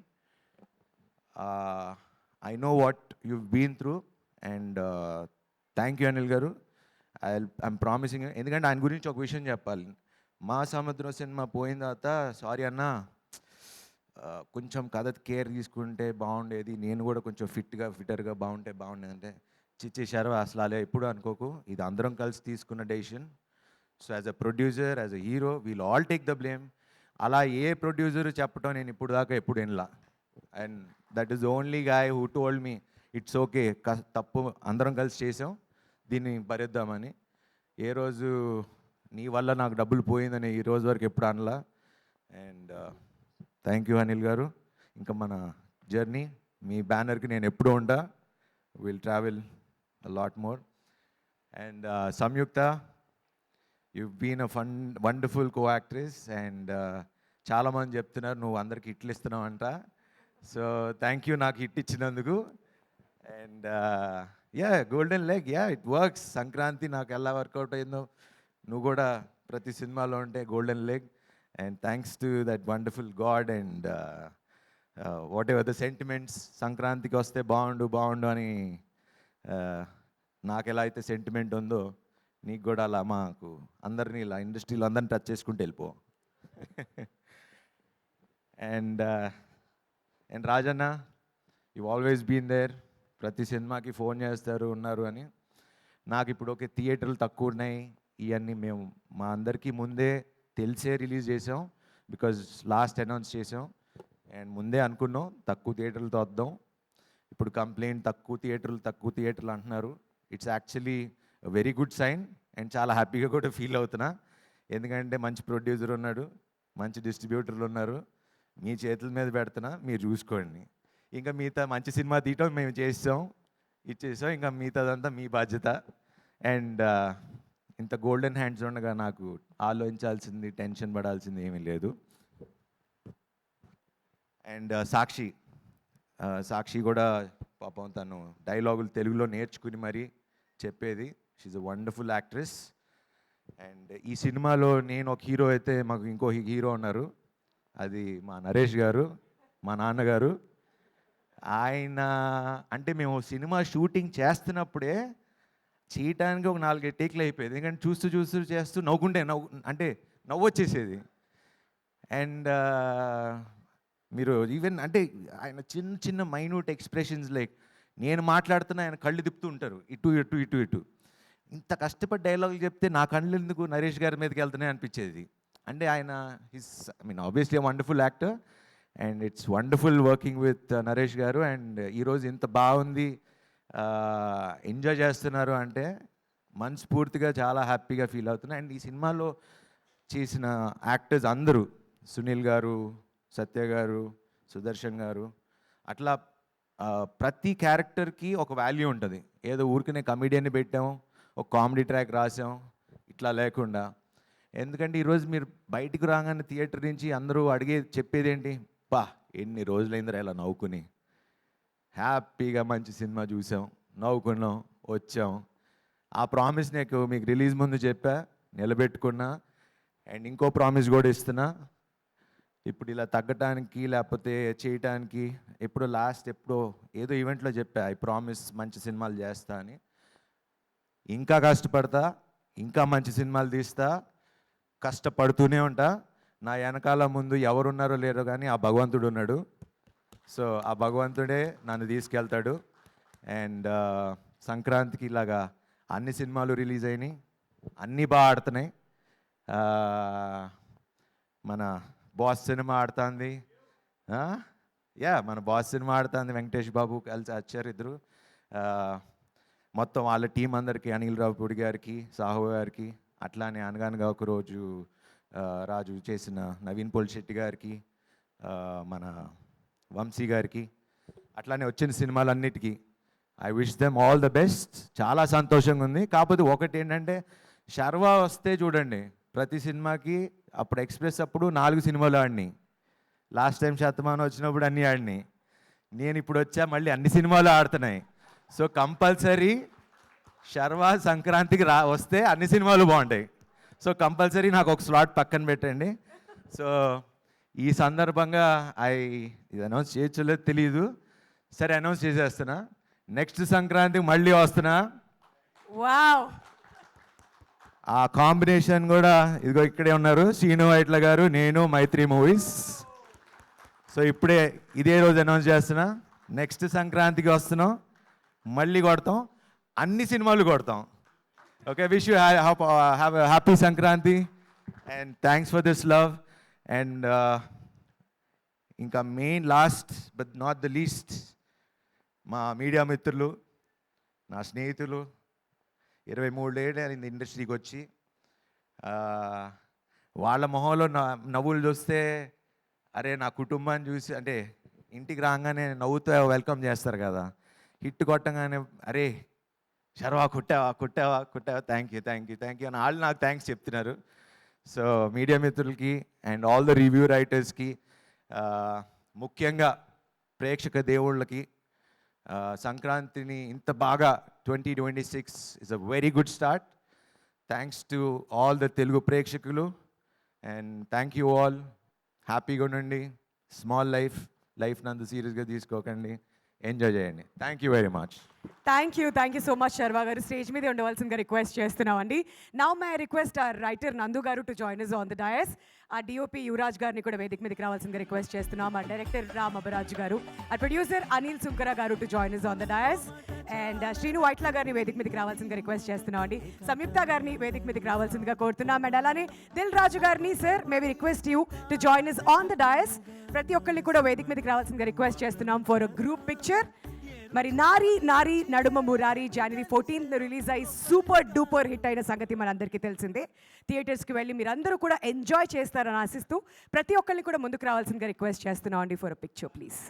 I know what you been through. And thank you Anil garu. I'm promising. ఎందుకంటే ఆయన గురించి ఒక విషయం చెప్పాలి. మా సముద్రం సినిమా పోయిన తర్వాత సారీ అన్న, కొంచెం కథ కేర్ తీసుకుంటే బాగుండేది, నేను కూడా కొంచెం ఫిట్టర్గా బాగుండేది అంటే, చిచ్చేశారు అసలు అలా ఎప్పుడు అనుకోకు, ఇది అందరం కలిసి తీసుకున్న decision. So as a producer, as a hero, we'll all take the blame. అలా ఏ ప్రొడ్యూసర్ చెప్పడం నేను ఇప్పుడు దాకా ఎప్పుడు వినలా. And that is only guy who told me it's okay, తప్పు అందరం కలిసి చేసాం, దీన్ని భరిద్దామని. ఏ రోజు నీ వల్ల నాకు డబ్బులు పోయిందని ఈ రోజు వరకు ఎప్పుడు అనలా. And thank you Anil garu. ఇంకా మన జర్నీ, మీ బ్యానర్కి నేను ఎప్పుడూ ఉంటా. Will travel lot more. And Samyuktha, you've been a wonderful co-actress. And చాలామంది చెప్తున్నారు నువ్వు అందరికి హిట్లు ఇస్తున్నావు అంట. సో థ్యాంక్ యూ నాకు హిట్ ఇచ్చినందుకు. And golden leg, it works. Sankranti నాకు ఎలా వర్కౌట్ అయిందో నువ్వు కూడా ప్రతి సినిమాలో ఉంటే golden leg. And thanks to that wonderful God. And what ever the sentiments, సంక్రాంతికి వస్తే బాగుండు అని నాకు ఎలా అయితే సెంటిమెంట్ ఉందో నీకు కూడా అలా మాకు అందరినీ ఇలా ఇండస్ట్రీలో అందరిని టచ్ చేసుకుంటూ వెళ్ళిపో. And Rajanna, you always been there. ప్రతి సినిమాకి ఫోన్ చేస్తారు ఉన్నారు అని. నాకు ఇప్పుడు ఓకే థియేటర్లు తక్కువ ఉన్నాయి, ఇవన్నీ మేము మా అందరికీ ముందే తెలిసే రిలీజ్ చేసాం. బికాజ్ లాస్ట్ అనౌన్స్ చేసాం అండ్ ముందే అనుకున్నాం తక్కువ థియేటర్లతో వద్దాం. ఇప్పుడు కంప్లైంట్ తక్కువ థియేటర్లు అంటున్నారు. It's actually very good sign. And చాలా హ్యాపీగా కూడా ఫీల్ అవుతున్నా. ఎందుకంటే మంచి ప్రొడ్యూసర్ ఉన్నాడు, మంచి డిస్ట్రిబ్యూటర్లు ఉన్నారు. మీ చేతుల మీద పెడుతున్నా, మీరు చూసుకోండి. ఇంకా మిగతా మంచి సినిమా తీయటం మేము ఇచ్చేసాం. ఇంకా మిగతాదంతా మీ బాధ్యత. అండ్ ఇంత గోల్డెన్ హ్యాండ్స్ ఉండగా నాకు ఆలోచించాల్సింది, టెన్షన్ పడాల్సింది ఏమీ లేదు. అండ్ సాక్షి కూడా పాపం తను డైలాగులు తెలుగులో నేర్చుకుని మరీ చెప్పేది. She's a wonderful actress. And ఈ సినిమాలో నేను ఒక హీరో అయితే మాకు ఇంకో హీరో ఉన్నారు, అది మా నరేష్ గారు, మా నాన్నగారు. ఆయన అంటే మేము సినిమా షూటింగ్ చేస్తున్నప్పుడే చేయటానికి ఒక 4 టేక్లు అయిపోయేది, ఎందుకంటే చూస్తూ చేస్తూ నవ్వు వచ్చేసేది. అండ్ మీరు ఈవెన్ అంటే ఆయన చిన్న మైన్యూట్ ఎక్స్ప్రెషన్స్, లైక్ నేను మాట్లాడుతున్నా ఆయన కళ్ళు తిప్పుతూ ఉంటారు ఇటు. ఇంత కష్టపడి డైలాగులు చెప్తే నా కళ్ళు ఎందుకు నరేష్ గారి మీదకి వెళ్తున్నాయి అనిపించేది. అంటే ఆయన obviously wonderful actor and it's wonderful working with Naresh garu. And ఈరోజు ఇంత బాగుంది, ఎంజాయ్ చేస్తున్నారు అంటే మనస్ఫూర్తిగా చాలా హ్యాపీగా ఫీల్ అవుతున్నా. అండ్ ఈ సినిమాలో చేసిన యాక్టర్స్ అందరూ, సునీల్ గారు, సత్య గారు, సుదర్శన్ గారు, అట్లా ప్రతి క్యారెక్టర్కి ఒక వాల్యూ ఉంటుంది. ఏదో ఊరికనే కమెడియన్ని పెట్టాం, ఒక కామెడీ ట్రాక్ రాసాం ఇట్లా లేకుండా. ఎందుకంటే ఈరోజు మీరు బయటికి రాగానే థియేటర్ నుంచి అందరూ చెప్పేది ఏంటి, ఎన్ని రోజులైందిరా ఇలా నవ్వుకుని, హ్యాపీగా మంచి సినిమా చూసాం, నవ్వుకున్నాం, వచ్చాం. ఆ ప్రామిస్ మీకు రిలీజ్ ముందు చెప్పా, నిలబెట్టుకున్నా. అండ్ ఇంకో ప్రామిస్ కూడా ఇస్తున్నా, ఇప్పుడు ఇలా తగ్గటానికి లేకపోతే చేయటానికి ఎప్పుడో ఏదో ఈవెంట్లో చెప్పా, ఐ ప్రామిస్ మంచి సినిమాలు చేస్తా అని. ఇంకా కష్టపడతా, ఇంకా మంచి సినిమాలు తీస్తా, కష్టపడుతూనే ఉంటా. నా వెనకాల ముందు ఎవరున్నారో లేరో కానీ ఆ భగవంతుడు ఉన్నాడు. సో ఆ భగవంతుడే నన్ను తీసుకెళ్తాడు. అండ్ సంక్రాంతికి ఇలాగా అన్ని సినిమాలు రిలీజ్ అయినాయి, అన్నీ బాగా ఆడుతున్నాయి. మన బాస్ సినిమా ఆడుతుంది, మన బాస్ సినిమా ఆడుతుంది, వెంకటేష్ బాబు కలిసి వచ్చారు ఇద్దరు. మొత్తం వాళ్ళ టీం అందరికీ, అనిల్ రావుపూడి గారికి, సాహు గారికి, అట్లానే అనగానగా ఒక రోజు రాజు చేసిన నవీన్ పోల్శెట్టి గారికి, మన వంశీ గారికి, అట్లానే వచ్చిన సినిమాలన్నిటికీ I wish them all the best. చాలా సంతోషంగా ఉంది. కాకపోతే ఒకటి ఏంటంటే, శర్వా వస్తే చూడండి ప్రతి సినిమాకి, అప్పుడు ఎక్స్ప్రెస్ అప్పుడు 4 సినిమాలు ఆడినాయి, లాస్ట్ టైం శతమానం వచ్చినప్పుడు అన్నీ ఆడినాయి, నేను ఇప్పుడు వచ్చా మళ్ళీ అన్ని సినిమాలు ఆడుతున్నాయి. సో కంపల్సరీ శర్వా సంక్రాంతికి వస్తే అన్ని సినిమాలు బాగుంటాయి. సో కంపల్సరీ నాకు ఒక స్లాట్ పక్కన పెట్టండి. సో ఈ సందర్భంగా ఇది అనౌన్స్ చేయొచ్చలేదు తెలియదు, సరే అనౌన్స్ చేసేస్తున్నా, నెక్స్ట్ సంక్రాంతికి మళ్ళీ వస్తున్నా. వావ్, ఆ కాంబినేషన్ కూడా ఇదిగో ఇక్కడే ఉన్నారు, శ్రీను వైట్ల గారు, నేను, మైత్రి మూవీస్. సో ఇప్పుడే ఇదే రోజు అనౌన్స్ చేస్తున్నా, నెక్స్ట్ సంక్రాంతికి వస్తున్నాం, మళ్ళీ కొడతాం, అన్ని సినిమాలు కొడతాం. Okay, wish you have a happy Sankranti and thanks for this love. And ఇంకా main last but not the least, మా మీడియా మిత్రులు, నా స్నేహితులు, 23 ఏళ్ళు అయింది ఇండస్ట్రీకి వచ్చి, వాళ్ళ మొహంలో నవ్వులు చూస్తే, అరే నా కుటుంబాన్ని చూసి, అంటే ఇంటికి రాగానే నవ్వుతో వెల్కమ్ చేస్తారు కదా, హిట్ కొట్టగానే అరే శర్వా కుట్టావా థ్యాంక్ యూ అని వాళ్ళు నాకు థ్యాంక్స్ చెప్తున్నారు. సో మీడియా మిత్రులకి అండ్ ఆల్ ద రివ్యూ రైటర్స్కి, ముఖ్యంగా ప్రేక్షక దేవుళ్ళకి, సంక్రాంతిని ఇంత బాగా 2026 is a very good start. Thanks to all the Telugu ప్రేక్షకులు అండ్ థ్యాంక్ యూ ఆల్. హ్యాపీగా ఉండండి, స్మాల్ లైఫ్ నందు సీరియస్గా తీసుకోకండి, ఎంజాయ్ చేయండి. Thank you very much. Thank you so much Sharwa garu. Stage మీద ఉండవలసిందిగా రిక్వెస్ట్ చేస్తున్నామండి. Now my request are writer Nandu garu to join us on the dais. ఆ డిఓపి యువరాజ్ గారిని కూడా వేదిక మీదకి రావాల్సిందిగా రిక్వెస్ట్ చేస్తున్నాం. ఆ డైరెక్టర్ రామ్ అబరాజ్ గారు, ఆ ప్రొడ్యూసర్ అనిల్ సుంకర గారు to join us on the dais. And Srinu Vaitla గారిని వేదిక మీదకి రావాల్సిందిగా రిక్వెస్ట్ చేస్తున్నాం అండి. సంయుక్త గారిని వేదిక మీదకి రావాల్సిందిగా కోరుతున్నాం. అండ్ అలానే దిల్ రాజు గారిని, sir may we request you to join us on the dais. ప్రతి ఒక్కరిని కూడా వేదిక మీదకి రావాల్సిందిగా రిక్వెస్ట్ చేస్తున్నాం ఫర్ అ గ్రూప్ పిక్చర్. మరి నారీ Naduma Murari January 14th release అయ్యి సూపర్ డూపర్ హిట్ అయిన సంగతి మనందరికీ తెలిసిందే. థియేటర్స్కి వెళ్ళి మీరందరూ కూడా ఎంజాయ్ చేస్తారని ఆశిస్తూ ప్రతి ఒక్కరిని కూడా ముందుకు రావాల్సిందిగా రిక్వెస్ట్ చేస్తున్నాం అండి for a picture please.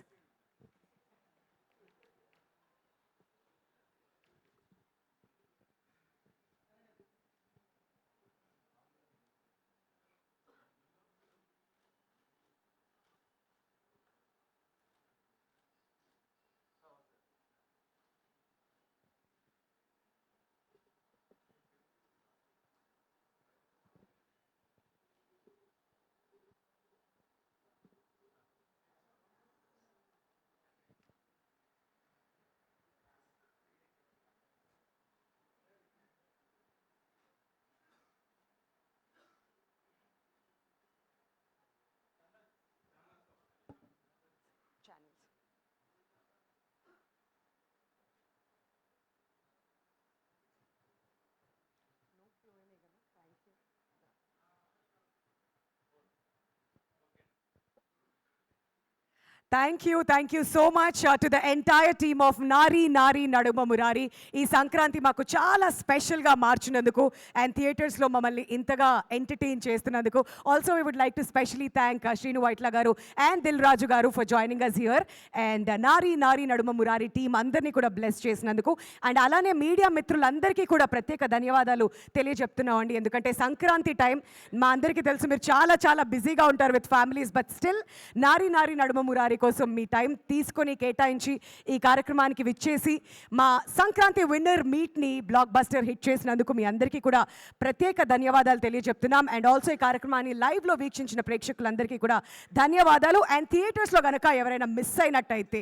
Thank you so much to the entire team of నారీ నారీ నడుమ మురారి. ఈ సంక్రాంతి మాకు చాలా స్పెషల్గా మార్చినందుకు అండ్ థియేటర్స్లో మమ్మల్ని ఇంతగా ఎంటర్టైన్ చేస్తున్నందుకు. Also we would like to specially thank Sreenu Vaitla garu and Dil Raju garu for joining us here. And Naari Naari Naduma Murari team అందరినీ కూడా బ్లెస్ చేసినందుకు అండ్ అలానే మీడియా మిత్రులందరికీ కూడా ప్రత్యేక ధన్యవాదాలు తెలియజెప్తున్నామండి. ఎందుకంటే సంక్రాంతి టైం మా అందరికీ తెలుసు, మీరు చాలా చాలా బిజీగా ఉంటారు విత్ ఫ్యామిలీస్, బట్ స్టిల్ నారీ నారీ నడుమ మురారి కోసం మీ టైం తీసుకొని కేటాయించి ఈ కార్యక్రమానికి విచ్చేసి మా సంక్రాంతి విన్నర్ మీట్ని బ్లాక్ బస్టర్ హిట్ చేసినందుకు మీ అందరికీ కూడా ప్రత్యేక ధన్యవాదాలు తెలియజెప్తున్నాం. అండ్ ఆల్సో ఈ కార్యక్రమాన్ని లైవ్లో వీక్షించిన ప్రేక్షకులందరికీ కూడా ధన్యవాదాలు. అండ్ థియేటర్స్లో కనుక ఎవరైనా మిస్ అయినట్టయితే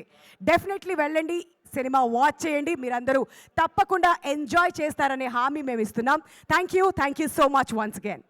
డెఫినెట్లీ వెళ్ళండి, సినిమా వాచ్ చేయండి. మీరందరూ తప్పకుండా ఎంజాయ్ చేస్తారనే హామీ మేము ఇస్తున్నాం. Thank you so much once again.